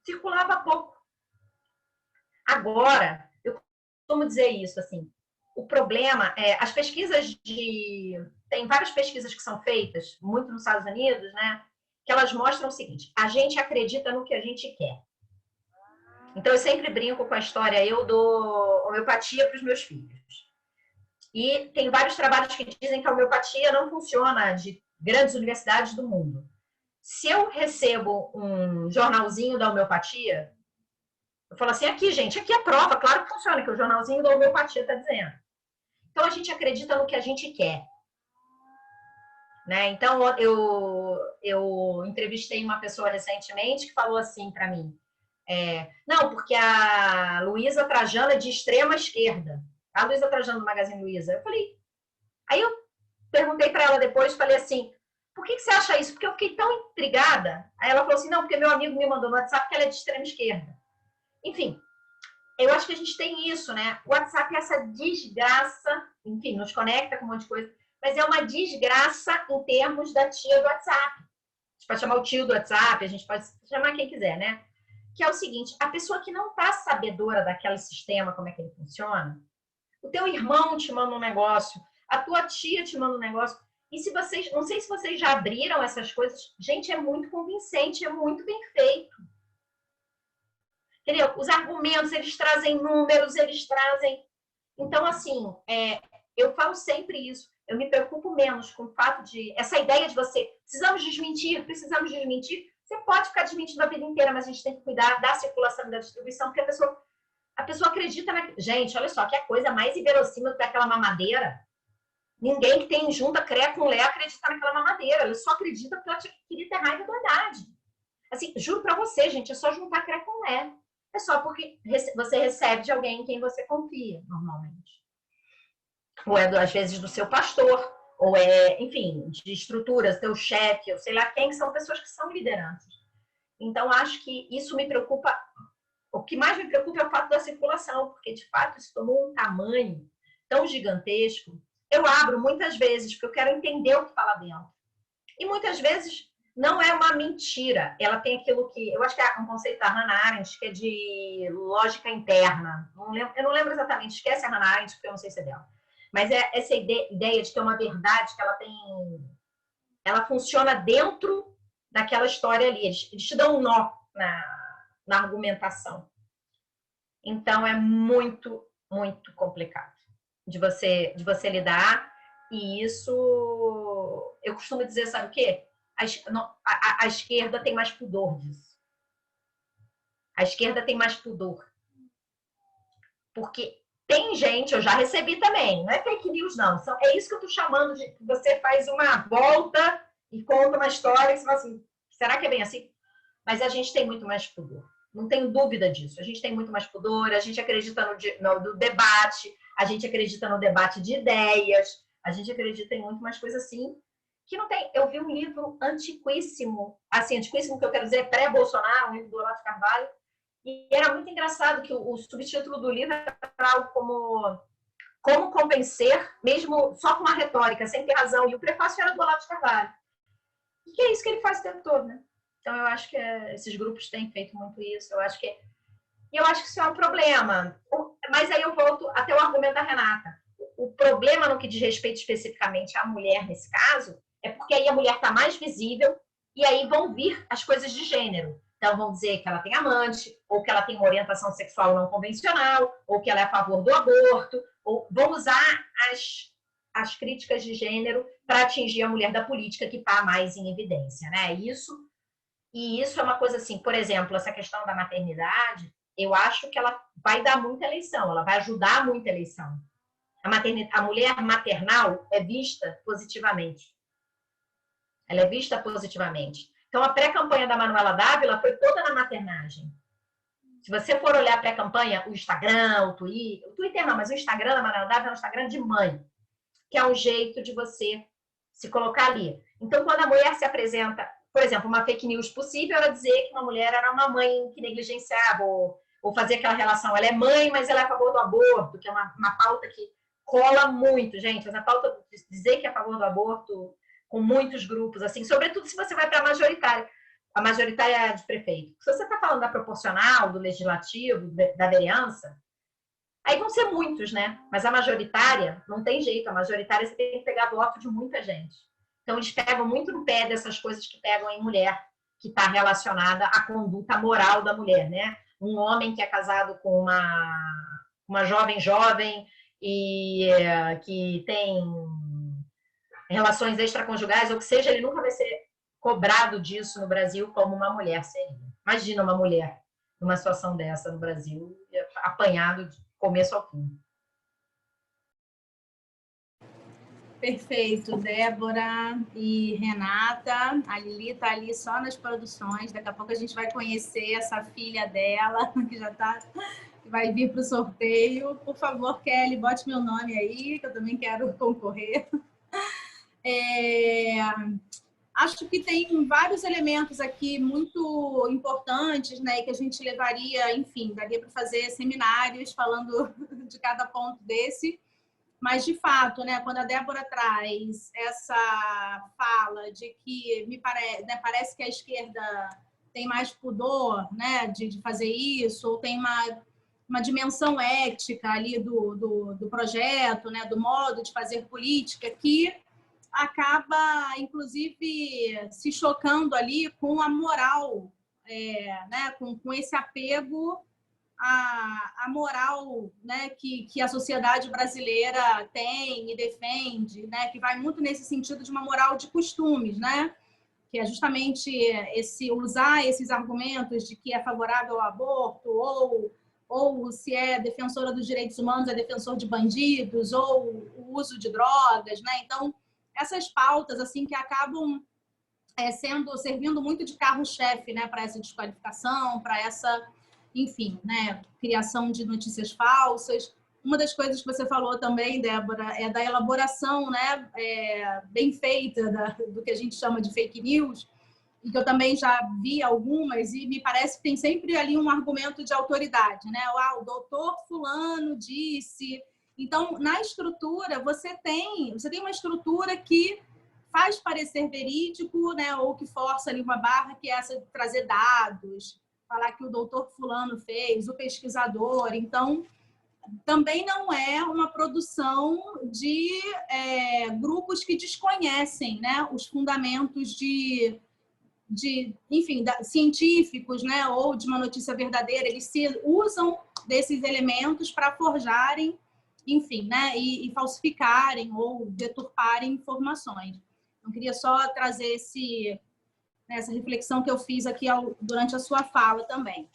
Circulava pouco. Agora, eu costumo dizer isso, assim, o problema é, as pesquisas tem várias pesquisas que são feitas, muito nos Estados Unidos, né, que elas mostram o seguinte, a gente acredita no que a gente quer. Então, eu sempre brinco com a história, eu dou homeopatia para os meus filhos. E tem vários trabalhos que dizem que a homeopatia não funciona de grandes universidades do mundo. Se eu recebo um jornalzinho da homeopatia, eu falo assim, aqui, gente, aqui é a prova, claro que funciona, que o jornalzinho da homeopatia está dizendo. Então, a gente acredita no que a gente quer. Né? Então, eu entrevistei uma pessoa recentemente que falou assim para mim, não, porque a Luísa Trajano é de extrema esquerda. A Luísa Trajano do Magazine Luiza. Eu falei... Aí eu perguntei para ela depois, falei assim, por que você acha isso? Porque eu fiquei tão intrigada. Aí ela falou assim, não, porque meu amigo me mandou no WhatsApp que ela é de extrema esquerda. Enfim, eu acho que a gente tem isso, né? O WhatsApp é essa desgraça, enfim, nos conecta com um monte de coisa, mas é uma desgraça em termos da tia do WhatsApp. A gente pode chamar o tio do WhatsApp, a gente pode chamar quem quiser, né? Que é o seguinte, a pessoa que não está sabedora daquele sistema, como é que ele funciona, o teu irmão te manda um negócio, a tua tia te manda um negócio, e se vocês, não sei se vocês já abriram essas coisas, gente, é muito convincente, é muito bem feito. Entendeu? Os argumentos, eles trazem números, eles trazem... Então, assim, eu falo sempre isso. Eu me preocupo menos com o fato de... Essa ideia de precisamos desmentir. Você pode ficar desmentindo a vida inteira, mas a gente tem que cuidar da circulação e da distribuição, porque a pessoa acredita na... Gente, olha só, que a coisa mais inverossímil do que aquela mamadeira. Ninguém que tem junta CREA com LEA acredita naquela mamadeira. Ele só acredita porque ela queria ter raiva da verdade. Assim, juro para você, gente, é só juntar cré com lé. É só porque você recebe de alguém em quem você confia, normalmente. Ou é, às vezes, do seu pastor, ou é, enfim, de estruturas, teu chefe, ou sei lá quem, que são pessoas que são lideranças. Então, acho que isso me preocupa. O que mais me preocupa é o fato da circulação, porque, de fato, isso tomou um tamanho tão gigantesco. Eu abro muitas vezes, porque eu quero entender o que está lá dentro. E muitas vezes não é uma mentira. Ela tem aquilo que... Eu acho que é um conceito da Hannah Arendt, que é de lógica interna. Eu não lembro exatamente. Esquece a Hannah Arendt, porque eu não sei se é dela. Mas é essa ideia de ter uma verdade que ela tem... Ela funciona dentro daquela história ali. Eles te dão um nó na argumentação. Então, é muito, muito complicado de você lidar. E isso, eu costumo dizer, sabe o quê? A esquerda tem mais pudor disso. A esquerda tem mais pudor. Porque tem gente, eu já recebi também, não é fake news, não. É isso que eu estou chamando de que você faz uma volta e conta uma história e você fala assim, será que é bem assim? Mas a gente tem muito mais pudor. Não tenho dúvida disso. A gente tem muito mais pudor, a gente acredita no debate, a gente acredita no debate de ideias, a gente acredita em muito mais coisas assim, que não tem. Eu vi um livro antiquíssimo, assim, antiquíssimo que eu quero dizer, pré-Bolsonaro, um livro do Olavo de Carvalho, e era muito engraçado que o subtítulo do livro era algo como convencer, mesmo só com uma retórica, sem ter razão, e o prefácio era do Olavo de Carvalho. E que é isso que ele faz o tempo todo, né? Então, eu acho que esses grupos têm feito muito isso. Eu acho que isso é um problema. Mas aí eu volto até o argumento da Renata. O problema no que diz respeito especificamente à mulher, nesse caso, é porque aí a mulher está mais visível e aí vão vir as coisas de gênero. Então, vão dizer que ela tem amante, ou que ela tem uma orientação sexual não convencional, ou que ela é a favor do aborto, ou vão usar as críticas de gênero para atingir a mulher da política que está mais em evidência, né? E isso é uma coisa assim, por exemplo, essa questão da maternidade, eu acho que ela vai dar muita eleição, ela vai ajudar muita eleição. A mulher maternal é vista positivamente. Ela é vista positivamente. Então, a pré-campanha da Manuela Dávila foi toda na maternagem. Se você for olhar a pré-campanha, o Instagram, o Twitter não, mas o Instagram da Manuela Dávila é um Instagram de mãe, que é um jeito de você se colocar ali. Então, quando a mulher se apresenta, por exemplo, uma fake news possível era dizer que uma mulher era uma mãe que negligenciava, ou fazer aquela relação, ela é mãe, mas ela é a favor do aborto, que é uma pauta que cola muito, gente. Essa pauta de dizer que é a favor do aborto com muitos grupos, assim, sobretudo se você vai para a majoritária de prefeito. Se você está falando da proporcional, do legislativo, da vereança, aí vão ser muitos, né? Mas a majoritária, não tem jeito, a majoritária você tem que pegar voto de muita gente. Então, eles pegam muito no pé dessas coisas que pegam em mulher, que está relacionada à conduta moral da mulher, né? Um homem que é casado com uma jovem e que tem relações extraconjugais, ou que seja, ele nunca vai ser cobrado disso no Brasil como uma mulher seria. Imagina uma mulher numa situação dessa no Brasil, apanhado de começo ao fim. Perfeito, Débora e Renata. A Lili está ali só nas produções. Daqui a pouco a gente vai conhecer essa filha dela, que já vai vir para o sorteio. Por favor, Kelly, bote meu nome aí, que eu também quero concorrer. Acho que tem vários elementos aqui muito importantes, né, que a gente levaria, enfim, daria para fazer seminários falando de cada ponto desse. Mas, de fato, né, quando a Débora traz essa fala de que parece que a esquerda tem mais pudor, né, de fazer isso, ou tem uma dimensão ética ali do projeto, né, do modo de fazer política, que acaba, inclusive, se chocando ali com a moral, né, com esse apego a moral, né, que a sociedade brasileira tem e defende, né, que vai muito nesse sentido de uma moral de costumes, né, que é justamente usar esses argumentos de que é favorável ao aborto, ou se é defensora dos direitos humanos, é defensor de bandidos, ou o uso de drogas, né? Então, essas pautas assim que acabam servindo muito de carro-chefe, né, para essa desqualificação, para essa, enfim, né, criação de notícias falsas. Uma das coisas que você falou também, Débora, é da elaboração, né, bem feita do que a gente chama de fake news, e que eu também já vi algumas, e me parece que tem sempre ali um argumento de autoridade, né? O doutor fulano disse. Então, na estrutura, você tem uma estrutura que faz parecer verídico, né? Ou que força ali uma barra, que é essa de trazer dados, falar que o doutor fulano fez, o pesquisador. Então, também não é uma produção de grupos que desconhecem, né, os fundamentos enfim, científicos, né, ou de uma notícia verdadeira. Eles se usam desses elementos para forjarem, enfim, né, e falsificarem ou deturparem informações. Então, queria só trazer essa reflexão que eu fiz aqui durante a sua fala também.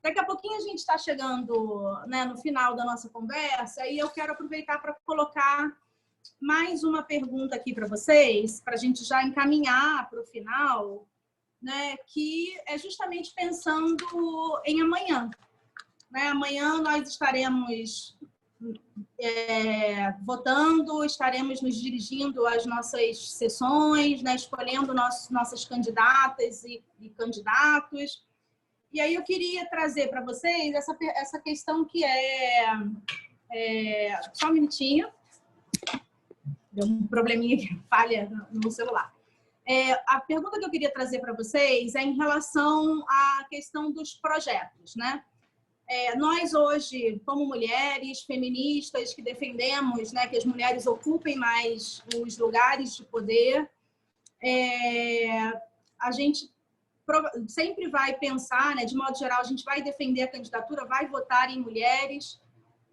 Daqui a pouquinho a gente está chegando, né, no final da nossa conversa, e eu quero aproveitar para colocar mais uma pergunta aqui para vocês, para a gente já encaminhar para o final, né, que é justamente pensando em amanhã. Né? Amanhã nós estaremos votando, estaremos nos dirigindo às nossas sessões, né, escolhendo nossas candidatas e candidatos. E aí eu queria trazer para vocês essa questão que só um minutinho. Deu um probleminha de falha no celular. A pergunta que eu queria trazer para vocês é em relação à questão dos projetos, né? Nós hoje, como mulheres feministas que defendemos, né, que as mulheres ocupem mais os lugares de poder, a gente sempre vai pensar, né, de modo geral, a gente vai defender a candidatura, vai votar em mulheres,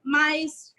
mas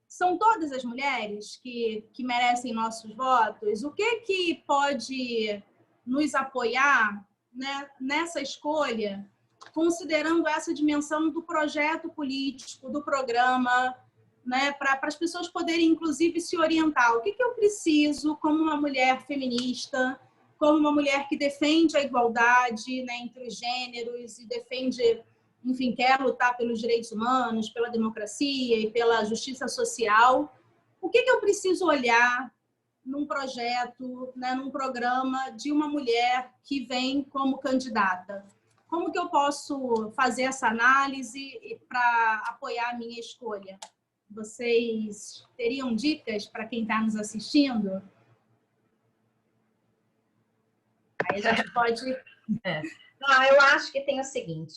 são todas as mulheres que merecem nossos votos? O que pode nos apoiar, né, nessa escolha, considerando essa dimensão do projeto político, do programa, né, para as pessoas poderem, inclusive, se orientar? O que eu preciso como uma mulher feminista, como uma mulher que defende a igualdade, né, entre os gêneros e defende, enfim, quer lutar pelos direitos humanos, pela democracia e pela justiça social? O que eu preciso olhar num projeto, né, num programa de uma mulher que vem como candidata? Como que eu posso fazer essa análise para apoiar a minha escolha? Vocês teriam dicas para quem está nos assistindo? Aí a gente pode... Não, eu acho que tem o seguinte,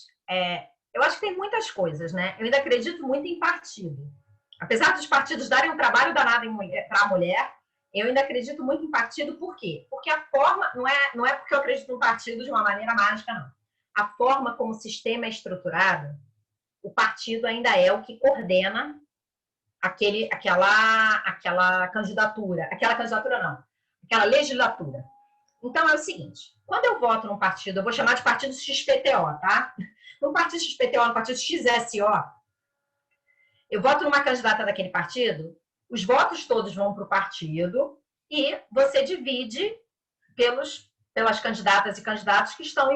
eu acho que tem muitas coisas, né? Eu ainda acredito muito em partido. Apesar dos partidos darem um trabalho danado para a mulher, eu ainda acredito muito em partido. Por quê? Porque a forma, não é porque eu acredito no partido de uma maneira mágica, não. A forma como o sistema é estruturado, o partido ainda é o que coordena aquela candidatura. Aquela candidatura não, aquela legislatura. Então, é o seguinte, quando eu voto num partido, eu vou chamar de partido XPTO, tá? No partido XPTO, no partido XSO, eu voto numa candidata daquele partido, os votos todos vão para o partido e você divide pelas candidatas e candidatos que estão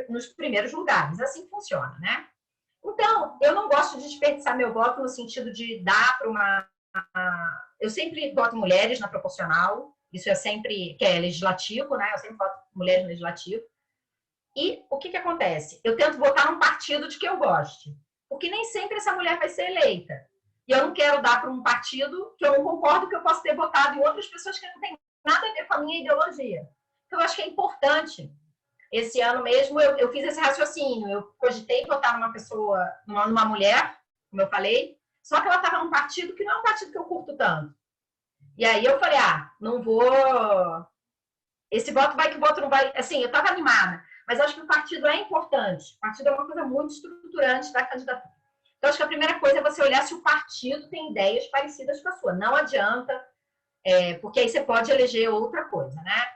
nos primeiros lugares. Assim funciona, né? Então, eu não gosto de desperdiçar meu voto no sentido de dar para uma... Eu sempre voto em mulheres na proporcional, isso que é legislativo, né? Eu sempre voto mulheres no legislativo. E o que acontece? Eu tento votar num partido de que eu goste, porque nem sempre essa mulher vai ser eleita. E eu não quero dar para um partido que eu não concordo, que eu posso ter votado em outras pessoas que não têm nada a ver com a minha ideologia. Então, eu acho que é importante. Esse ano mesmo, eu fiz esse raciocínio. Eu cogitei votar numa mulher, como eu falei, só que ela estava num partido que não é um partido que eu curto tanto. E aí eu falei, não vou... Esse voto vai que o voto não vai... Assim, eu estava animada, mas acho que o partido é importante. O partido é uma coisa muito estruturante da candidatura. Então, acho que a primeira coisa é você olhar se o partido tem ideias parecidas com a sua. Não adianta, porque aí você pode eleger outra coisa, né?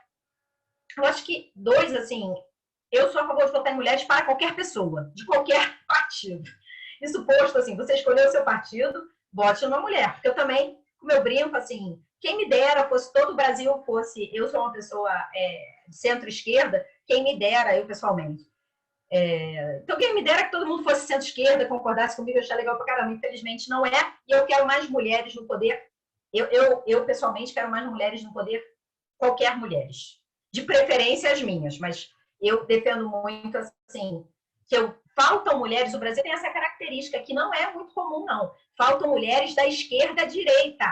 Eu acho que assim, eu sou a favor de votar em mulheres para qualquer pessoa, de qualquer partido. Isso posto, assim, você escolheu o seu partido, vote numa mulher. Porque eu também, como eu brinco, assim, quem me dera fosse todo o Brasil fosse... Eu sou uma pessoa de centro-esquerda, quem me dera, eu pessoalmente. Então, quem me dera que todo mundo fosse centro-esquerda, concordasse comigo, eu achei legal pra caramba. Infelizmente, não é. E eu quero mais mulheres no poder. Eu pessoalmente, quero mais mulheres no poder, qualquer mulheres. De preferência as minhas, mas eu defendo muito, assim, faltam mulheres, o Brasil tem essa característica que não é muito comum, não. Faltam mulheres da esquerda à direita.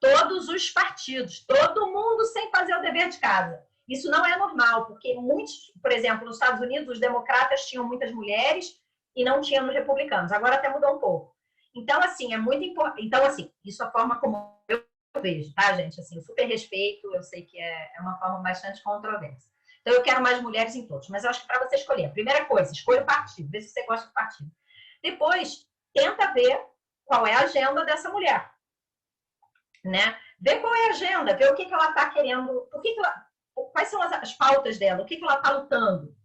Todos os partidos, todo mundo sem fazer o dever de casa. Isso não é normal, porque muitos, por exemplo, nos Estados Unidos, os democratas tinham muitas mulheres e não tinham nos republicanos. Agora até mudou um pouco. Então, assim, é muito importante. Então, assim, isso é a forma como eu vejo, tá, gente? Assim, eu super respeito, eu sei que é uma forma bastante controversa. Então, eu quero mais mulheres em todos. Mas eu acho que para você escolher, a primeira coisa, escolha o partido, vê se você gosta do partido. Depois, tenta ver qual é a agenda dessa mulher. Né? Ver qual é a agenda, ver o que ela está querendo, quais são as pautas dela, o que ela está lutando.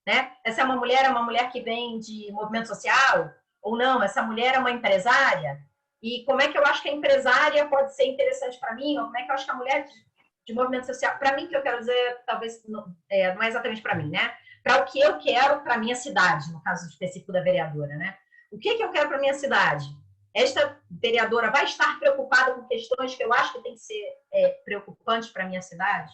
Né? Essa é uma mulher que vem de movimento social, ou não, essa mulher é uma empresária, e como é que eu acho que a empresária pode ser interessante para mim, ou como é que eu acho que a mulher de movimento social, para mim, que eu quero dizer, talvez não é exatamente para mim, né? Para o que eu quero para a minha cidade, no caso específico da vereadora, né? O que eu quero para a minha cidade? Esta vereadora vai estar preocupada com questões que eu acho que tem que ser preocupantes para a minha cidade?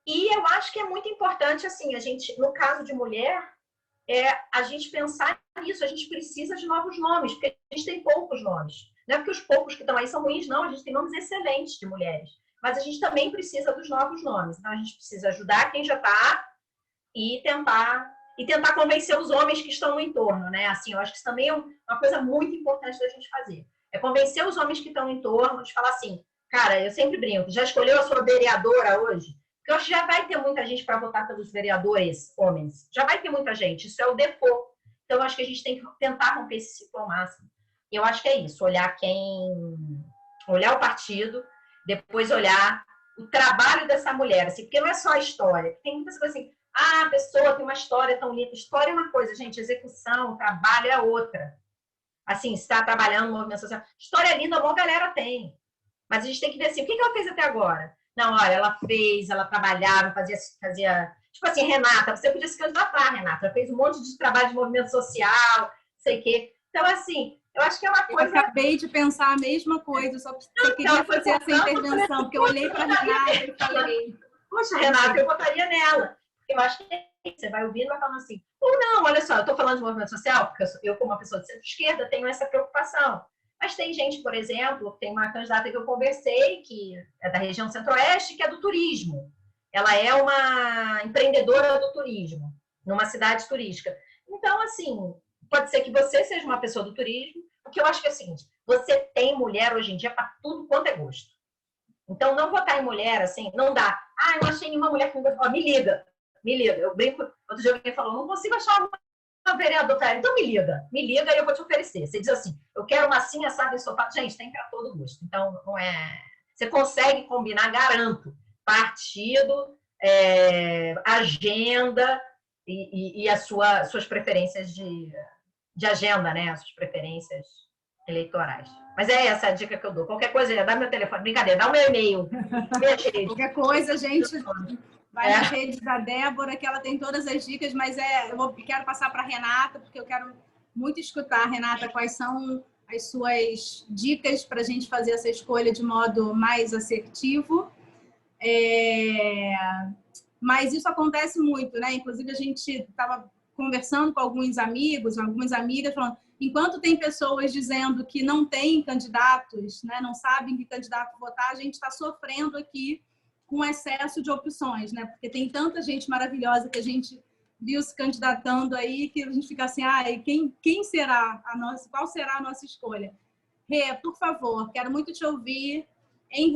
E eu acho que é muito importante, assim, a gente, no caso de mulher, a gente pensar nisso, a gente precisa de novos nomes, porque a gente tem poucos nomes. Não é porque os poucos que estão aí são ruins, não, a gente tem nomes excelentes de mulheres. Mas a gente também precisa dos novos nomes. Então, a gente precisa ajudar quem já está e tentar convencer os homens que estão no entorno, né? Assim, eu acho que isso também é uma coisa muito importante da gente fazer. É convencer os homens que estão no entorno de falar assim, cara, eu sempre brinco, já escolheu a sua vereadora hoje? Porque eu acho que já vai ter muita gente para votar pelos vereadores homens. Já vai ter muita gente, isso é o default. Então, eu acho que a gente tem que tentar romper esse ciclo ao máximo. E eu acho que é isso, olhar o partido, depois olhar o trabalho dessa mulher, assim, porque não é só a história. Tem muitas coisas assim, a pessoa tem uma história tão linda. História é uma coisa, gente, execução, trabalho é outra. Assim, está trabalhando no movimento social. História linda, a maior galera tem. Mas a gente tem que ver assim, o que ela fez até agora? Não, olha, ela trabalhava, fazia tipo assim, Renata, você podia se candidatar, Renata. Ela fez um monte de trabalho de movimento social, não sei o quê. Então, assim, eu acho que é uma coisa... Eu acabei de pensar a mesma coisa, só queria fazer essa intervenção, porque eu olhei para a Renata e falei... Poxa, Renata, eu votaria nela. Eu acho que você vai ouvindo e vai falando assim, ou não, olha só, eu estou falando de movimento social, porque eu, como uma pessoa de centro-esquerda, tenho essa preocupação. Mas tem gente, por exemplo, tem uma candidata que eu conversei, que é da região centro-oeste, que é do turismo. Ela é uma empreendedora do turismo, numa cidade turística. Então, assim, pode ser que você seja uma pessoa do turismo, o que eu acho que é o seguinte, você tem mulher hoje em dia para tudo quanto é gosto. Então, não votar em mulher, assim, não dá. Eu não achei nenhuma mulher que me gosta. Me liga. Eu brinco, outro dia alguém falou, não consigo achar uma vereadora. Então me liga e eu vou te oferecer. Você diz assim, eu quero uma assim, assada e sofá. Gente, tem para todo gosto. Então, não é... Você consegue combinar, garanto, partido, agenda e as suas preferências de agenda, né? As suas preferências eleitorais. Mas é essa a dica que eu dou. Qualquer coisa, dá meu telefone. Brincadeira, dá o meu e-mail. Qualquer coisa, gente... Vai nas redes da Débora, que ela tem todas as dicas, mas eu quero passar para a Renata, porque eu quero muito escutar, Renata, quais são as suas dicas para a gente fazer essa escolha de modo mais assertivo. Mas isso acontece muito, né? Inclusive, a gente estava conversando com alguns amigos, algumas amigas, falando, enquanto tem pessoas dizendo que não tem candidatos, né, não sabem que candidato votar, a gente está sofrendo aqui com excesso de opções, né? Porque tem tanta gente maravilhosa que a gente viu se candidatando aí que a gente fica assim, quem será qual será a nossa escolha? Rê, por favor, quero muito te ouvir,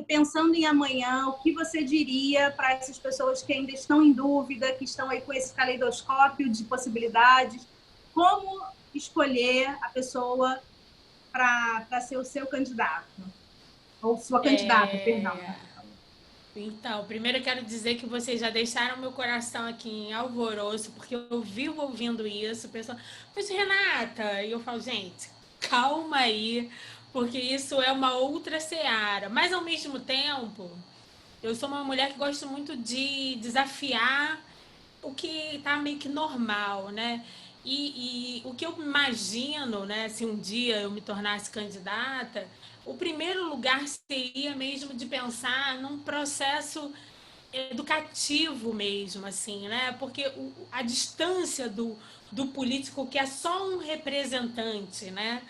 pensando em amanhã, o que você diria para essas pessoas que ainda estão em dúvida, que estão aí com esse caleidoscópio de possibilidades, como escolher a pessoa para ser o seu candidato? Ou sua candidata, perdão. Então, primeiro eu quero dizer que vocês já deixaram meu coração aqui em alvoroço, porque eu vivo ouvindo isso, pessoal, mas Renata, e eu falo, gente, calma aí, porque isso é uma outra seara. Mas, ao mesmo tempo, eu sou uma mulher que gosto muito de desafiar o que está meio que normal, né? E o que eu imagino, né, se um dia eu me tornasse candidata, o primeiro lugar seria mesmo de pensar num processo educativo mesmo, assim, né? Porque a distância do político, que é só um representante, né?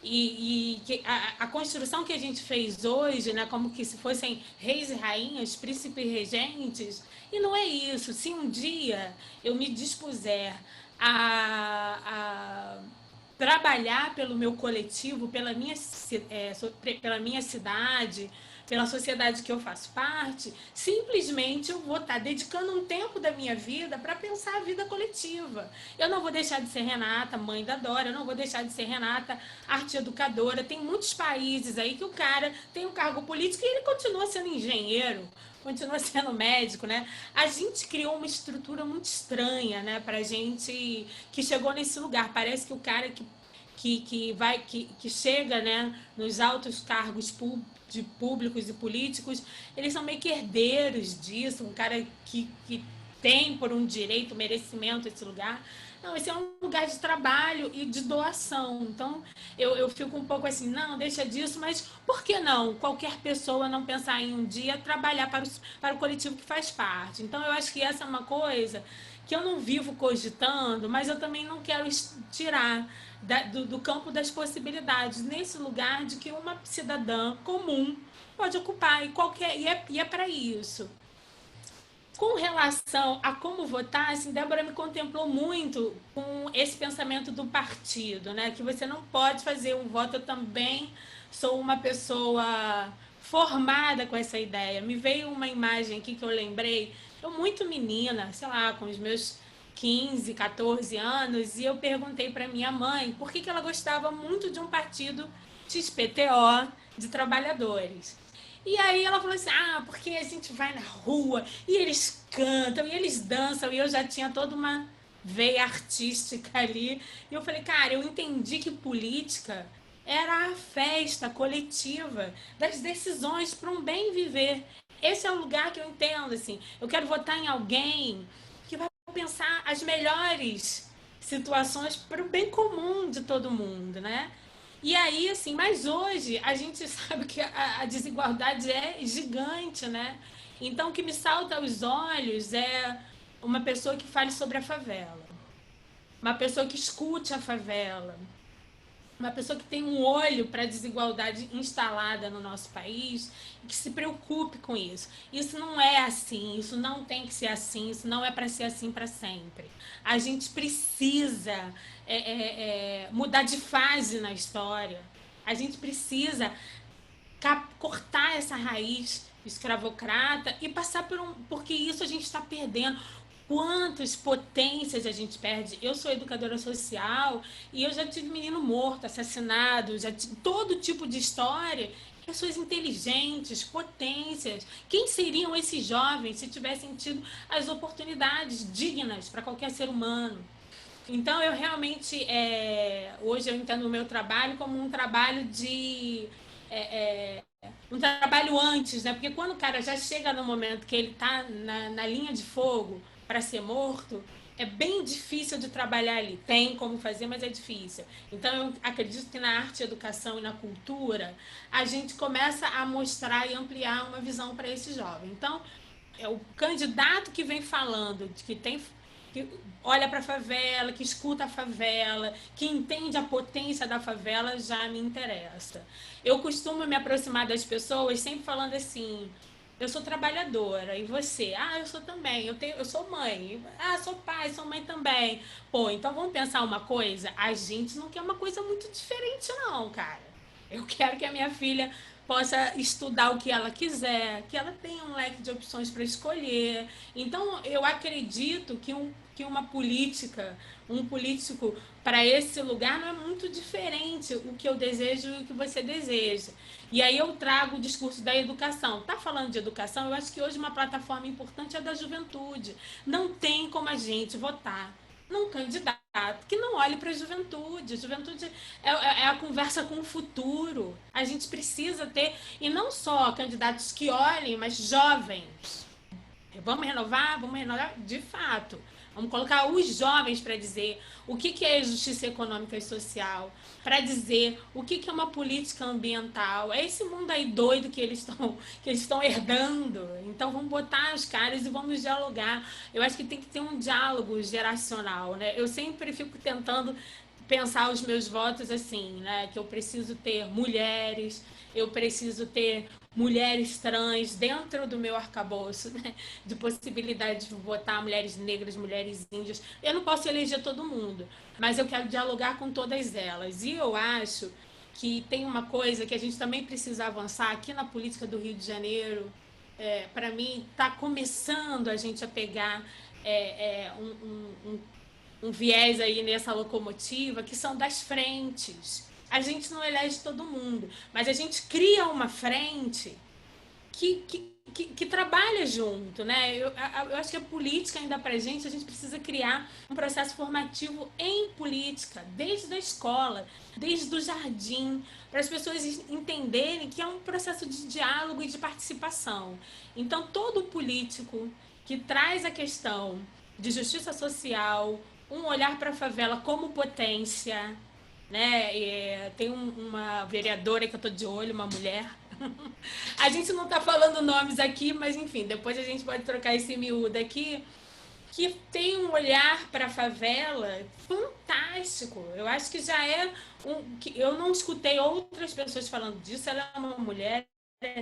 E que a construção que a gente fez hoje, né, como que se fossem reis e rainhas, príncipes e regentes, e não é isso. Se um dia eu me dispuser a trabalhar pelo meu coletivo, pela minha cidade, pela sociedade que eu faço parte, simplesmente eu vou estar dedicando um tempo da minha vida para pensar a vida coletiva. Eu não vou deixar de ser Renata, mãe da Dora, eu não vou deixar de ser Renata, arte educadora. Tem muitos países aí que o cara tem um cargo político e ele continua sendo engenheiro, continua sendo médico, né? A gente criou uma estrutura muito estranha, né, pra gente que chegou nesse lugar. Parece que o cara que chega, né, nos altos cargos públicos e políticos, eles são meio que herdeiros disso, um cara que tem por um direito, merecimento esse lugar. Não, esse é um lugar de trabalho e de doação. Então, eu fico um pouco assim, não, deixa disso, mas por que não qualquer pessoa não pensar em um dia trabalhar para o coletivo que faz parte? Então, eu acho que essa é uma coisa que eu não vivo cogitando, mas eu também não quero tirar do campo das possibilidades, nesse lugar de que uma cidadã comum pode ocupar, e é para isso. Com relação a como votar, assim, Débora me contemplou muito com esse pensamento do partido, né? Que você não pode fazer um voto. Eu também sou uma pessoa formada com essa ideia. Me veio uma imagem aqui que eu lembrei, eu muito menina, sei lá, com os meus 15, 14 anos, e eu perguntei para minha mãe por que ela gostava muito de um partido XPTO, de trabalhadores. E aí ela falou assim, porque a gente vai na rua e eles cantam e eles dançam, e eu já tinha toda uma veia artística ali. E eu falei, cara, eu entendi que política era a festa coletiva das decisões para um bem viver. Esse é o lugar que eu entendo, assim. Eu quero votar em alguém que vai pensar as melhores situações para o bem comum de todo mundo, né? E aí, assim, mas hoje a gente sabe que a desigualdade é gigante, né? Então, o que me salta aos olhos é uma pessoa que fale sobre a favela, uma pessoa que escute a favela, uma pessoa que tem um olho para a desigualdade instalada no nosso país e que se preocupe com isso. Isso não é assim, isso não tem que ser assim, isso não é para ser assim para sempre. A gente precisa mudar de fase na história. A gente precisa cortar essa raiz escravocrata e passar porque isso a gente está perdendo. Quantas potências a gente perde? Eu sou educadora social e eu já tive menino morto, assassinado, já tive todo tipo de história. Pessoas inteligentes, potências. Quem seriam esses jovens se tivessem tido as oportunidades dignas para qualquer ser humano? Então, eu realmente, hoje eu entendo o meu trabalho como um trabalho um trabalho antes, né? Porque quando o cara já chega no momento que ele está na linha de fogo para ser morto, é bem difícil de trabalhar ali. Tem como fazer, mas é difícil. Então, eu acredito que na arte, educação e na cultura, a gente começa a mostrar e ampliar uma visão para esse jovem. Então, é o candidato que vem falando, que olha para a favela, que escuta a favela, que entende a potência da favela, já me interessa. Eu costumo me aproximar das pessoas sempre falando assim, eu sou trabalhadora, e você? Eu sou também, eu sou mãe, sou pai, sou mãe também. Pô, então vamos pensar uma coisa? A gente não quer uma coisa muito diferente não, cara. Eu quero que a minha filha possa estudar o que ela quiser, que ela tenha um leque de opções para escolher. Então, eu acredito que uma política, um político para esse lugar não é muito diferente o que eu desejo e o que você deseja. E aí eu trago o discurso da educação. Tá falando de educação? Eu acho que hoje uma plataforma importante é a da juventude. Não tem como a gente votar num candidato que não olhe para a juventude. A juventude é a conversa com o futuro. A gente precisa ter, e não só candidatos que olhem, mas jovens. Vamos renovar de fato. Vamos colocar os jovens para dizer o que é justiça econômica e social, para dizer o que é uma política ambiental. É esse mundo aí doido que eles estão herdando. Então vamos botar os caras e vamos dialogar. Eu acho que tem que ter um diálogo geracional, né? Eu sempre fico tentando pensar os meus votos assim, né? Que eu preciso ter mulheres, eu preciso ter mulheres trans dentro do meu arcabouço, né? De possibilidade de votar mulheres negras, mulheres índias. Eu não posso eleger todo mundo, mas eu quero dialogar com todas elas. E eu acho que tem uma coisa que a gente também precisa avançar aqui na política do Rio de Janeiro. Para mim, está começando a gente a pegar um viés aí nessa locomotiva, que são das frentes. A gente não elege todo mundo, mas a gente cria uma frente que trabalha junto, né? Eu acho que a política ainda pra gente, a gente precisa criar um processo formativo em política, desde a escola, desde o jardim, para as pessoas entenderem que é um processo de diálogo e de participação. Então, todo político que traz a questão de justiça social, um olhar para a favela como potência, né? Tem uma vereadora que eu estou de olho, uma mulher. A gente não está falando nomes aqui, mas enfim, depois a gente pode trocar esse miúdo aqui, que tem um olhar para a favela fantástico. Eu acho que já eu não escutei outras pessoas falando disso. Ela é uma mulher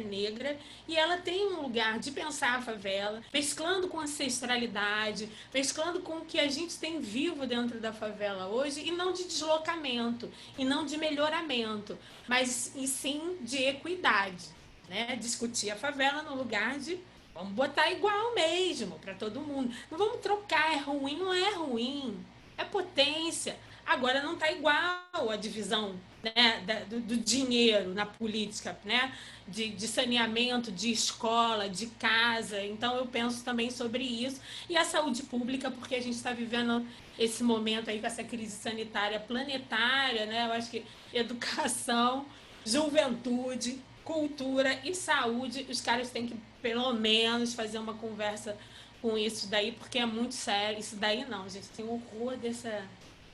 negra e ela tem um lugar de pensar a favela, mesclando com ancestralidade, mesclando com o que a gente tem vivo dentro da favela hoje, e não de deslocamento, e não de melhoramento, mas e sim de equidade, né? Discutir a favela no lugar de vamos botar igual mesmo para todo mundo. Não vamos trocar, é ruim, não é ruim, é potência. Agora não está igual a divisão, né, do dinheiro na política, né, de saneamento, de escola, de casa. Então eu penso também sobre isso. E a saúde pública, porque a gente está vivendo esse momento aí com essa crise sanitária planetária, né? Eu acho que educação, juventude, cultura e saúde, os caras têm que pelo menos fazer uma conversa com isso daí, porque é muito sério. Isso daí não, gente, tem horror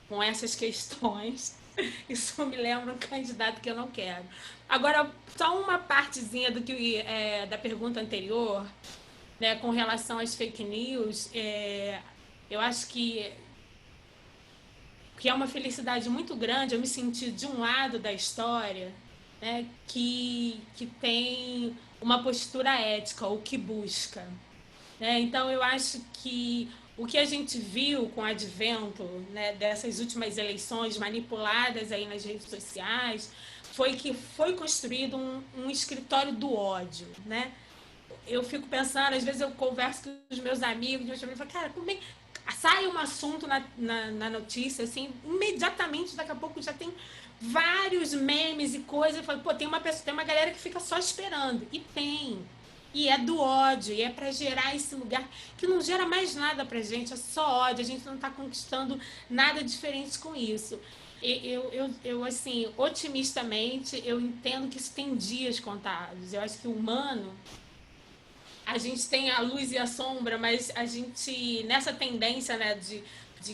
com essas questões. Isso me lembra um candidato que eu não quero. Agora, só uma partezinha da pergunta anterior, né, com relação às fake news, eu acho que é uma felicidade muito grande eu me sentir de um lado da história, né, que tem uma postura ética, ou que busca. Né? Então, eu acho que o que a gente viu com o advento, né, dessas últimas eleições manipuladas aí nas redes sociais foi que foi construído um escritório do ódio. Né? Eu fico pensando, às vezes eu converso com os meus amigos e falo, cara, como é que sai um assunto na notícia, assim, imediatamente, daqui a pouco já tem vários memes e coisas, eu falo, pô, tem uma galera que fica só esperando. E tem. E é do ódio, e é para gerar esse lugar que não gera mais nada pra gente, é só ódio, a gente não está conquistando nada diferente com isso. Eu, assim, otimistamente, eu entendo que isso tem dias contados. Eu acho que o humano, a gente tem a luz e a sombra, mas a gente, nessa tendência, né, de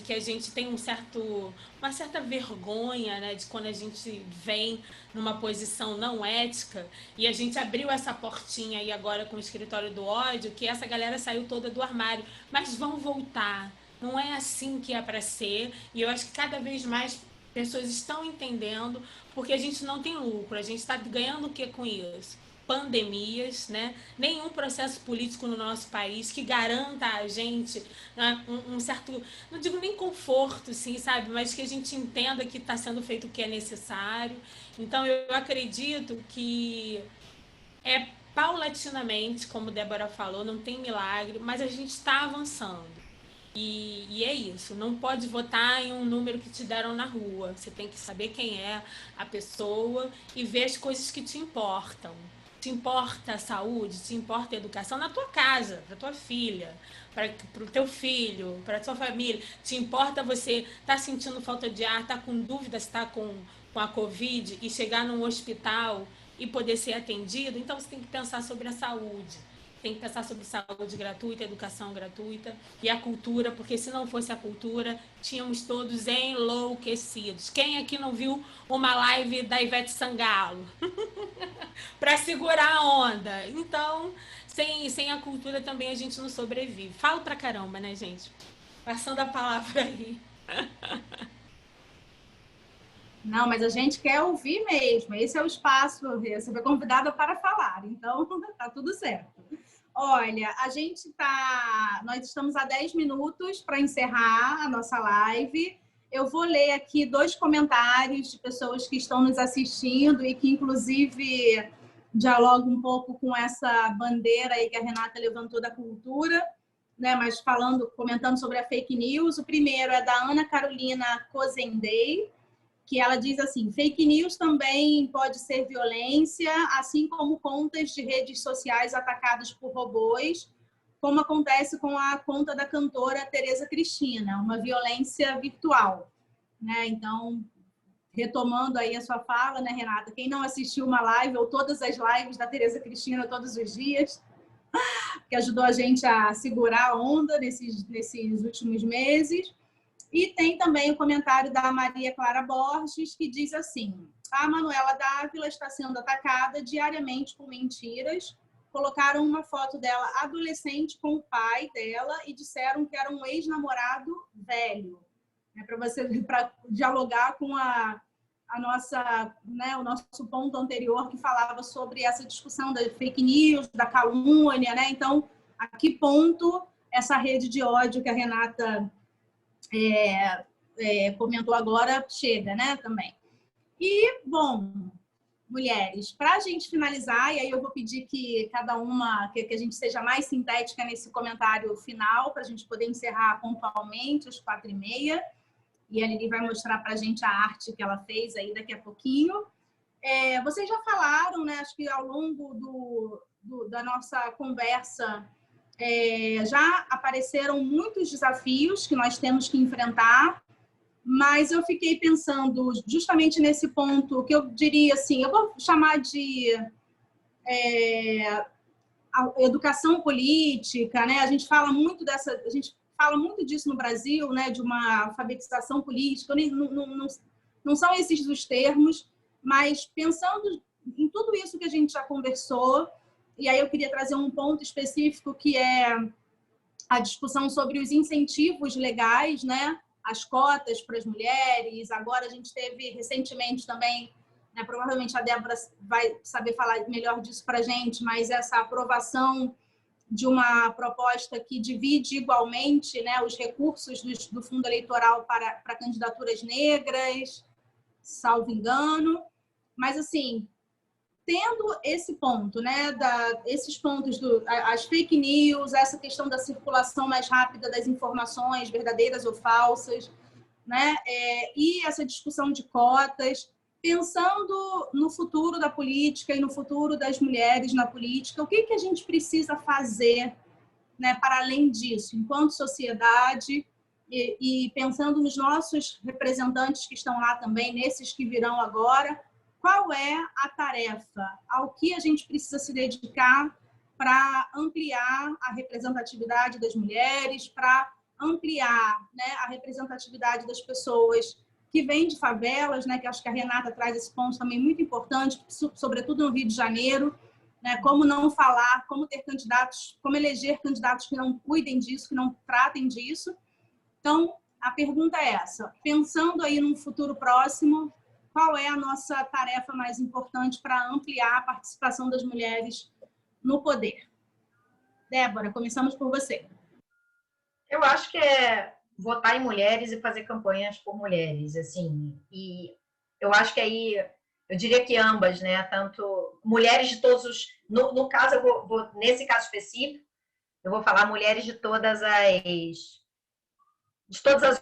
que a gente tem uma certa vergonha, né, de quando a gente vem numa posição não ética, e a gente abriu essa portinha aí agora com o escritório do ódio, que essa galera saiu toda do armário, mas vão voltar. Não é assim que é para ser, e eu acho que cada vez mais pessoas estão entendendo, porque a gente não tem lucro, a gente está ganhando o que com isso? Pandemias, né? Nenhum processo político no nosso país que garanta a gente, né, um certo, não digo nem conforto, sim, sabe, mas que a gente entenda que está sendo feito o que é necessário. Então eu acredito que paulatinamente, como Débora falou, não tem milagre, mas a gente está avançando. E é isso, não pode votar em um número que te deram na rua. Você tem que saber quem é a pessoa e ver as coisas que te importam. Te importa a saúde? Te importa a educação na tua casa, para tua filha, para o teu filho, para a tua família? Te importa você estar sentindo falta de ar, estar com dúvida se está com a Covid e chegar num hospital e poder ser atendido? Então você tem que pensar sobre a saúde. Tem que pensar sobre saúde gratuita, educação gratuita e a cultura, porque se não fosse a cultura, tínhamos todos enlouquecidos. Quem aqui não viu uma live da Ivete Sangalo? Para segurar a onda. Então, sem a cultura também a gente não sobrevive. Falo pra caramba, né, gente? Passando a palavra aí. Não, mas a gente quer ouvir mesmo. Esse é o espaço. Você foi convidada para falar, então tá tudo certo. Olha, nós estamos a 10 minutos para encerrar a nossa live. Eu vou ler aqui 2 comentários de pessoas que estão nos assistindo e que, inclusive, dialogam um pouco com essa bandeira aí que a Renata levantou da cultura, né? Mas comentando sobre a fake news. O primeiro é da Ana Carolina Cozendei, que ela diz assim: fake news também pode ser violência, assim como contas de redes sociais atacadas por robôs, como acontece com a conta da cantora Tereza Cristina, uma violência virtual, né? Então, retomando aí a sua fala, né, Renata? Quem não assistiu uma live ou todas as lives da Tereza Cristina todos os dias, que ajudou a gente a segurar a onda nesses últimos meses. E tem também o comentário da Maria Clara Borges, que diz assim: a Manuela Dávila está sendo atacada diariamente por mentiras. Colocaram uma foto dela adolescente com o pai dela e disseram que era um ex-namorado velho. Para dialogar com a nossa, né, o nosso ponto anterior, que falava sobre essa discussão da fake news, da calúnia, né? Então, a que ponto essa rede de ódio que a Renata comentou agora chega, né, também. E, bom, mulheres, para a gente finalizar, e aí eu vou pedir que cada uma, que a gente seja mais sintética nesse comentário final, para a gente poder encerrar pontualmente às 4h30, e a Lili vai mostrar para a gente a arte que ela fez aí daqui a pouquinho. Vocês já falaram, né, acho que ao longo da nossa conversa, já apareceram muitos desafios que nós temos que enfrentar, mas eu fiquei pensando justamente nesse ponto que eu diria assim, eu vou chamar de educação política, né? A gente fala muito disso no Brasil, né? De uma alfabetização política. Não são esses os termos, mas pensando em tudo isso que a gente já conversou. E aí eu queria trazer um ponto específico, que é a discussão sobre os incentivos legais, né? As cotas para as mulheres. Agora a gente teve recentemente também, né? Provavelmente a Débora vai saber falar melhor disso para a gente, mas essa aprovação de uma proposta que divide igualmente, né, os recursos do fundo eleitoral para candidaturas negras, salvo engano. Mas, assim, tendo esse ponto, né, esses pontos, as fake news, essa questão da circulação mais rápida das informações, verdadeiras ou falsas, né, e essa discussão de cotas, pensando no futuro da política e no futuro das mulheres na política, o que a gente precisa fazer, né, para além disso, enquanto sociedade, e pensando nos nossos representantes que estão lá também, nesses que virão agora, qual é a tarefa, ao que a gente precisa se dedicar para ampliar a representatividade das mulheres, para ampliar, né, a representatividade das pessoas que vêm de favelas, né, que acho que a Renata traz esse ponto também muito importante, sobretudo no Rio de Janeiro, né, como não falar, como ter candidatos, como eleger candidatos que não cuidem disso, que não tratem disso. Então, a pergunta é essa: pensando aí num futuro próximo, qual é a nossa tarefa mais importante para ampliar a participação das mulheres no poder? Débora, começamos por você. Eu acho que é votar em mulheres e fazer campanhas por mulheres, assim. E eu acho que aí, eu diria que ambas, né? Tanto mulheres de todos os... No caso, nesse caso específico, eu vou falar mulheres de todas as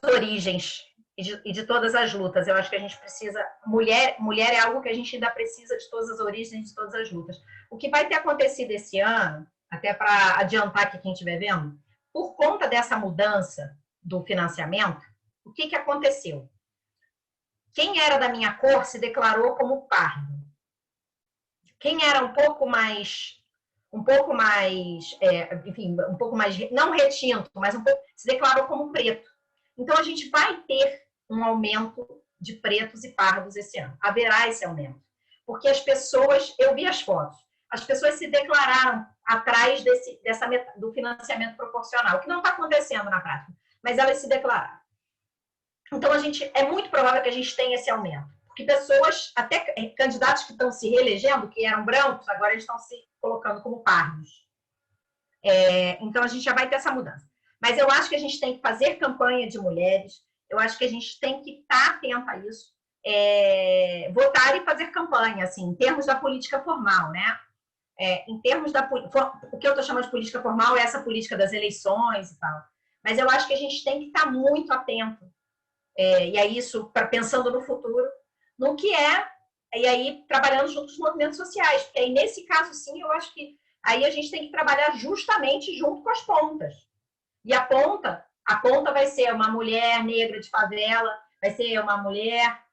origens, e de todas as lutas. Eu acho que a gente precisa... Mulher é algo que a gente ainda precisa de todas as origens, de todas as lutas. O que vai ter acontecido esse ano, até para adiantar aqui quem estiver vendo, por conta dessa mudança do financiamento, o que aconteceu? Quem era da minha cor se declarou como pardo. Quem era um pouco mais, enfim, um pouco mais, não retinto, mas um pouco, se declarou como preto. Então, a gente vai ter um aumento de pretos e pardos esse ano. Haverá esse aumento. Porque as pessoas, eu vi as fotos, as pessoas se declararam atrás do financiamento proporcional, que não está acontecendo na prática, mas elas se declararam. Então, é muito provável que a gente tenha esse aumento. Porque pessoas, até candidatos que estão se reelegendo, que eram brancos, agora eles estão se colocando como pardos. Então, a gente já vai ter essa mudança. Mas eu acho que a gente tem que fazer campanha de mulheres, eu acho que a gente tem que estar atenta a isso, votar e fazer campanha, assim, em termos da política formal, né? Em termos o que eu estou chamando de política formal é essa política das eleições e tal. Mas eu acho que a gente tem que estar muito atento. E é isso, pensando no futuro, no que e aí trabalhando junto com os movimentos sociais. Porque aí, nesse caso, sim, eu acho que aí a gente tem que trabalhar justamente junto com as pontas. E a ponta vai ser uma mulher negra de favela, vai ser uma mulher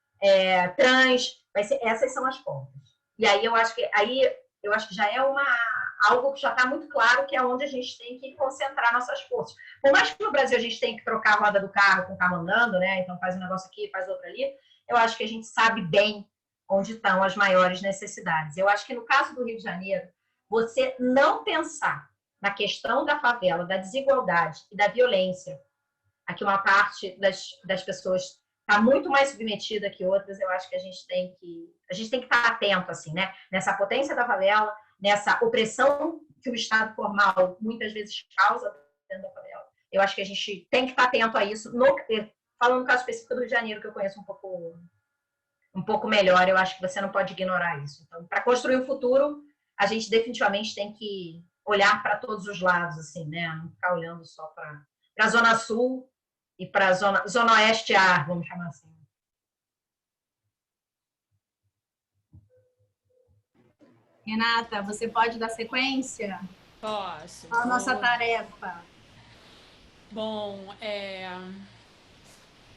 trans, essas são as pontas. E aí eu acho que já é algo que já está muito claro, que é onde a gente tem que concentrar nossas forças. Por mais que no Brasil a gente tem que trocar a roda do carro com o carro andando, né? Então faz um negócio aqui, faz outro ali, eu acho que a gente sabe bem onde estão as maiores necessidades. Eu acho que no caso do Rio de Janeiro, você não pensar na questão da favela, da desigualdade e da violência, aqui uma parte das pessoas está muito mais submetida que outras, eu acho que a gente tem que estar atento, assim, né? Nessa potência da favela, nessa opressão que o Estado formal muitas vezes causa dentro da favela. Eu acho que a gente tem que estar atento a isso. Falando no caso específico do Rio de Janeiro, que eu conheço um pouco melhor, eu acho que você não pode ignorar isso. Então, para construir o futuro, a gente definitivamente tem que olhar para todos os lados, assim, né? Não ficar olhando só para a Zona Sul e para a Zona Oeste A, vamos chamar assim. Renata, você pode dar sequência? Posso. A nossa tarefa. Bom,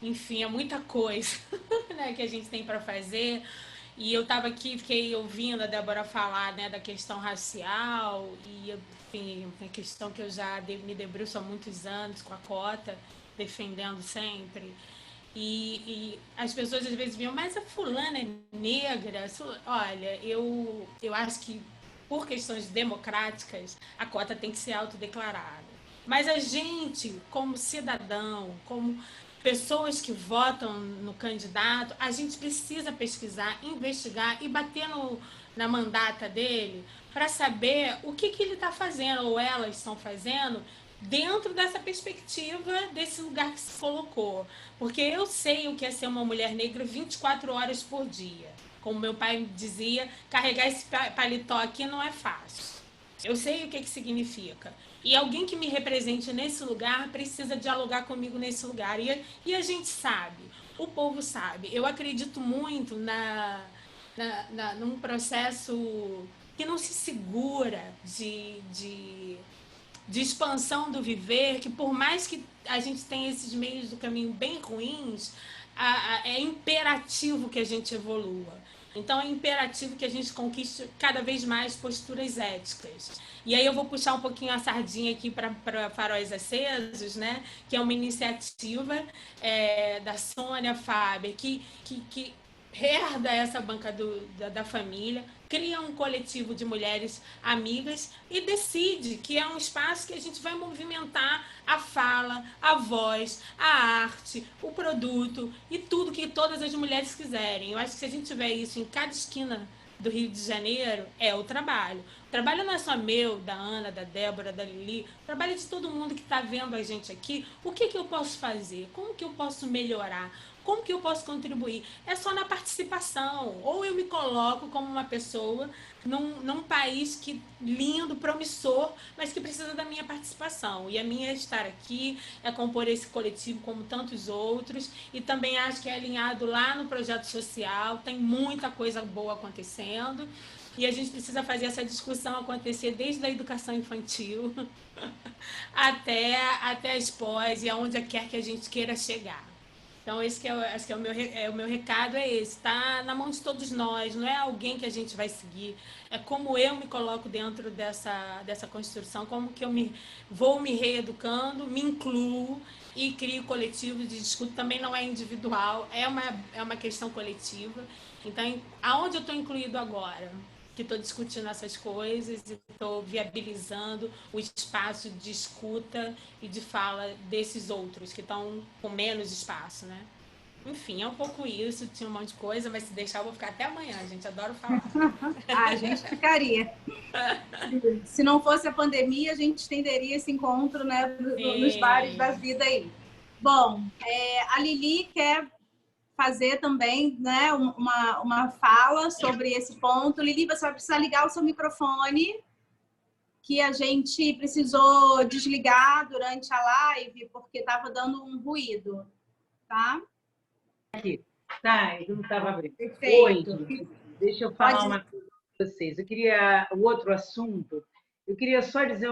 enfim, é muita coisa, né, que a gente tem para fazer. E eu estava aqui, fiquei ouvindo a Débora falar, né, da questão racial e, enfim, a questão que eu já me debruço há muitos anos com a cota, defendendo sempre. E as pessoas às vezes viam, mas a fulana é negra. Olha, eu acho que por questões democráticas a cota tem que ser autodeclarada. Mas a gente, como cidadão, como pessoas que votam no candidato, a gente precisa pesquisar, investigar e bater na mandata dele para saber o que ele está fazendo ou elas estão fazendo dentro dessa perspectiva, desse lugar que se colocou. Porque eu sei o que é ser uma mulher negra 24 horas por dia. Como meu pai dizia, carregar esse paletó aqui não é fácil. Eu sei o que significa. E alguém que me represente nesse lugar precisa dialogar comigo nesse lugar. E a gente sabe, o povo sabe. Eu acredito muito num processo que não se segura de expansão do viver, que por mais que a gente tenha esses meios do caminho bem ruins, é imperativo que a gente evolua. Então é imperativo que a gente conquiste cada vez mais posturas éticas. E aí eu vou puxar um pouquinho a sardinha aqui para Faróis Acesos, né? Que é uma iniciativa da Sônia Faber, que herda essa banca da família, cria um coletivo de mulheres amigas e decide que é um espaço que a gente vai movimentar a fala, a voz, a arte, o produto e tudo que todas as mulheres quiserem. Eu acho que se a gente tiver isso em cada esquina do Rio de Janeiro, é o trabalho. trabalho não é só meu, da Ana, da Débora, da Lili, trabalho de todo mundo que está vendo a gente aqui. O que eu posso fazer? Como que eu posso melhorar? Como que eu posso contribuir? É só na participação. Ou eu me coloco como uma pessoa num país lindo, promissor, mas que precisa da minha participação. E a minha é estar aqui, é compor esse coletivo como tantos outros. E também acho que é alinhado lá no projeto social. Tem muita coisa boa acontecendo. E a gente precisa fazer essa discussão acontecer desde a educação infantil até as pós e aonde quer que a gente queira chegar. Então, esse que acho que o meu recado é esse. Está na mão de todos nós, não é alguém que a gente vai seguir. É como eu me coloco dentro dessa construção, como que vou me reeducando, me incluo e crio coletivos de discuto. Também não é individual, é uma questão coletiva. Então, aonde eu estou incluído agora? Que estou discutindo essas coisas e estou viabilizando o espaço de escuta e de fala desses outros que estão com menos espaço, né? Enfim, é um pouco isso, tinha um monte de coisa, mas se deixar eu vou ficar até amanhã, a gente adora falar. A gente ficaria. Se não fosse a pandemia, a gente estenderia esse encontro, né, nos bares da vida aí. Bom, a Lili quer fazer também, né, uma fala sobre esse ponto. Lili, você vai precisar ligar o seu microfone, que a gente precisou desligar durante a live, porque estava dando um ruído, tá? Aqui. Tá, eu não estava abrindo. Perfeito. Oi, deixa eu falar uma coisa para vocês. O outro assunto, eu queria só dizer,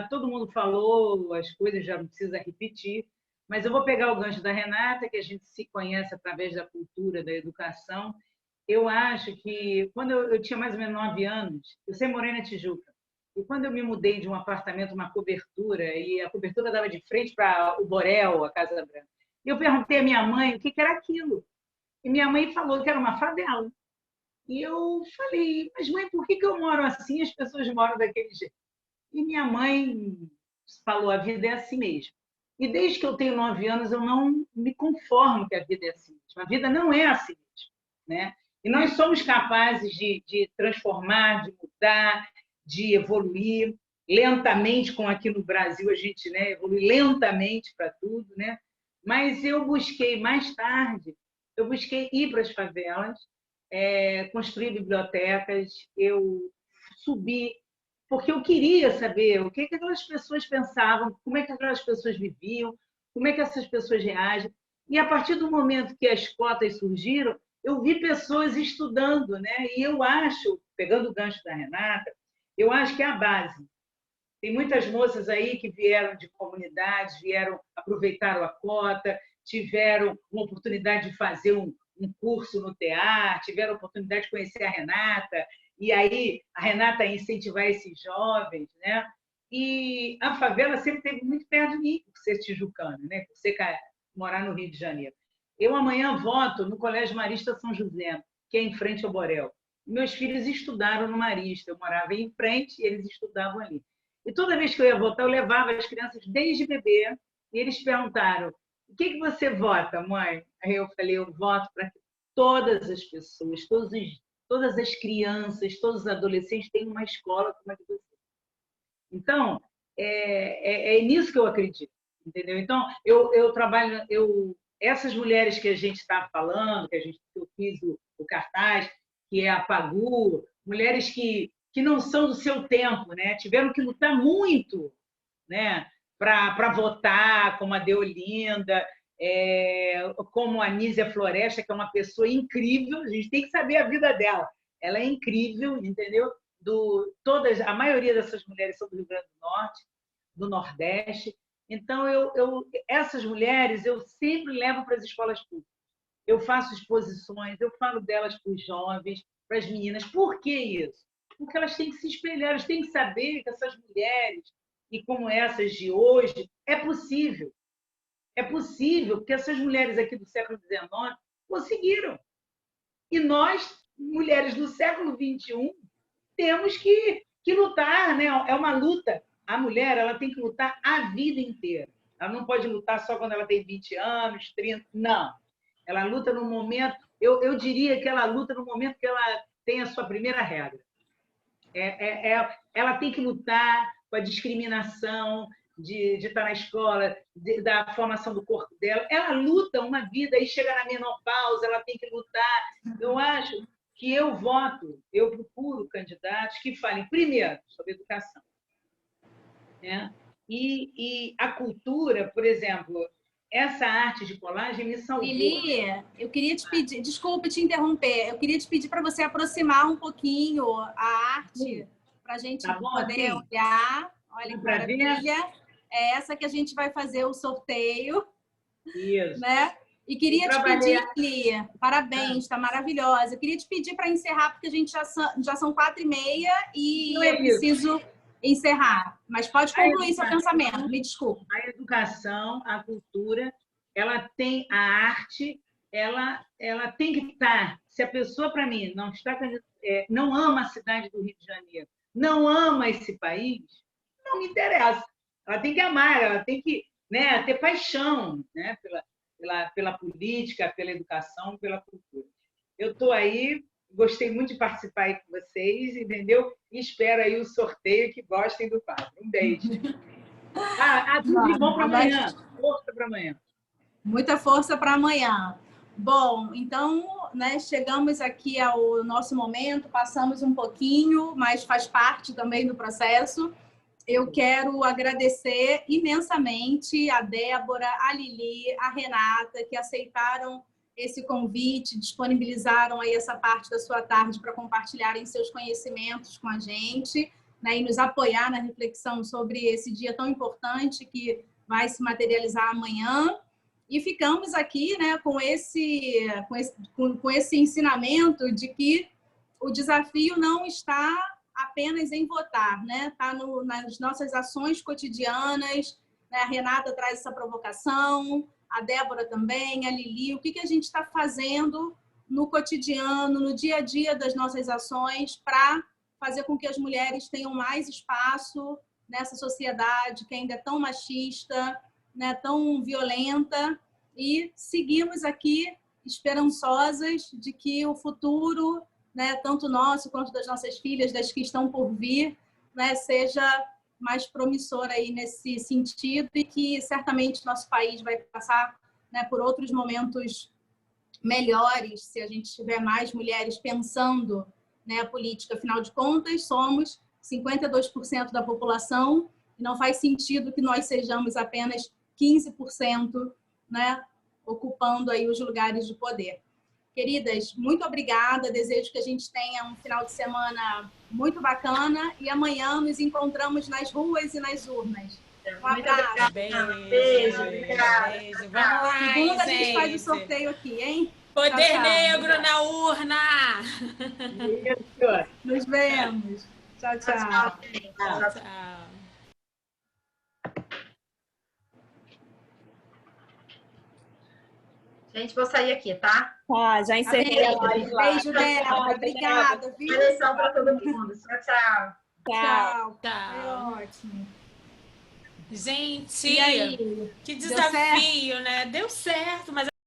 todo mundo falou as coisas, já não precisa repetir, mas eu vou pegar o gancho da Renata, que a gente se conhece através da cultura, da educação. Eu acho que, quando eu tinha mais ou menos 9 anos, eu sempre morei na Tijuca. E quando eu me mudei de um apartamento, uma cobertura, e a cobertura dava de frente para o Borel, a Casa Branca, eu perguntei à minha mãe o que era aquilo. E minha mãe falou que era uma favela. E eu falei, mas mãe, por que eu moro assim e as pessoas moram daquele jeito? E minha mãe falou, a vida é assim mesmo. E desde que eu tenho 9 anos, eu não me conformo que a vida é assim mesmo. A vida não é assim mesmo, né? E nós somos capazes de transformar, de mudar, de evoluir lentamente, como aqui no Brasil a gente, né, evolui lentamente para tudo, né? Mas eu busquei mais tarde, eu busquei ir para as favelas, construir bibliotecas, eu subi porque eu queria saber o que aquelas pessoas pensavam, como é que aquelas pessoas viviam, como é que essas pessoas reagem. E a partir do momento que as cotas surgiram, eu vi pessoas estudando, né? E eu acho, pegando o gancho da Renata, eu acho que é a base. Tem muitas moças aí que vieram de comunidades, aproveitaram a cota, tiveram uma oportunidade de fazer um curso no TEA, tiveram a oportunidade de conhecer a Renata, e aí a Renata incentivar esses jovens, né? E a favela sempre esteve muito perto de mim, por ser tijucana, né? Por ser morar no Rio de Janeiro. Eu amanhã voto no Colégio Marista São José, que é em frente ao Borel. Meus filhos estudaram no Marista, eu morava em frente e eles estudavam ali. E toda vez que eu ia votar, eu levava as crianças desde bebê, e eles perguntaram, o que você vota, mãe? Aí eu falei, eu voto para que todas as pessoas, todas as crianças, todos os adolescentes tenham uma escola como a de você. Então, é nisso que eu acredito, entendeu? Então, eu trabalho, essas mulheres que a gente está falando, que eu fiz o cartaz, que é a Pagu, mulheres que não são do seu tempo, né? Tiveram que lutar muito, né? Para votar, como a Deolinda, como a Nízia Floresta, que é uma pessoa incrível, a gente tem que saber a vida dela. Ela é incrível, entendeu? A maioria dessas mulheres são do Rio Grande do Norte, do Nordeste. Então, essas mulheres eu sempre levo para as escolas públicas. Eu faço exposições, eu falo delas para os jovens, para as meninas. Por que isso? Porque elas têm que se espelhar, elas têm que saber que essas mulheres, e como essas de hoje, é possível. É possível, porque essas mulheres aqui do século XIX conseguiram. E nós, mulheres do século XXI, temos que lutar, né? É uma luta. A mulher ela tem que lutar a vida inteira. Ela não pode lutar só quando ela tem 20 anos, 30, não. Ela luta no momento, eu diria que ela luta no momento que ela tem a sua primeira regra. Ela tem que lutar com a discriminação de estar na escola, da formação do corpo dela. Ela luta uma vida e chega na menopausa, ela tem que lutar. Eu acho que eu procuro candidatos que falem, primeiro, sobre educação, né? E a cultura, por exemplo, essa arte de colagem me salvou. Lili, eu queria te pedir, desculpe te interromper, eu queria te pedir para você aproximar um pouquinho a arte para a gente poder olhar. Olha que maravilha. É essa que a gente vai fazer o sorteio. Isso. Né? E queria te pedir, Lili, parabéns, está maravilhosa. Eu queria te pedir para encerrar, porque a gente já são 4h30 e eu preciso encerrar. Mas pode concluir seu pensamento, me desculpe. A educação, a cultura, ela tem a arte, ela tem que estar. Se a pessoa, para mim, não ama a cidade do Rio de Janeiro, não ama esse país, não me interessa. Ela tem que amar, ela tem que, né, ter paixão, né, pela política, pela educação, pela cultura. Eu estou aí, gostei muito de participar aí com vocês, entendeu? E espero aí o sorteio, que gostem do quadro. Um beijo. Tudo de bom para amanhã. Força para amanhã. Muita força para amanhã. Bom, então, né, chegamos aqui ao nosso momento, passamos um pouquinho, mas faz parte também do processo. Eu quero agradecer imensamente a Débora, a Lili, a Renata, que aceitaram esse convite, disponibilizaram aí essa parte da sua tarde para compartilharem seus conhecimentos com a gente, né, e nos apoiar na reflexão sobre esse dia tão importante que vai se materializar amanhã. E ficamos aqui, né, com esse ensinamento de que o desafio não está apenas em votar, né? Está nas nossas ações cotidianas, né? A Renata traz essa provocação, a Débora também, a Lili, o que a gente está fazendo no cotidiano, no dia a dia das nossas ações para fazer com que as mulheres tenham mais espaço nessa sociedade que ainda é tão machista, né? Tão violenta, e seguimos aqui esperançosas de que o futuro, né, tanto nosso quanto das nossas filhas, das que estão por vir, né, seja mais promissor aí nesse sentido, e que certamente nosso país vai passar, né, por outros momentos melhores se a gente tiver mais mulheres pensando, né, a política. Afinal de contas, somos 52% da população e não faz sentido que nós sejamos apenas 15%, né, ocupando aí os lugares de poder. Queridas, muito obrigada. Desejo que a gente tenha um final de semana muito bacana e amanhã nos encontramos nas ruas e nas urnas. Um abraço. Beijo. Vamos lá, Segunda a gente. gente faz o sorteio aqui, hein? Poder Tchau, tchau. negro na urna! Isso. Nos vemos. Tchau, tchau. Tchau. Gente, vou sair aqui, tá? Tá, já encerrei a live lá. Beijo, Débora. Obrigada, viu? Eleição para todo mundo. Tchau, tchau. Tchau. Tchau. Foi ótimo. Gente, E aí? que Deu desafio, né? Deu certo, mas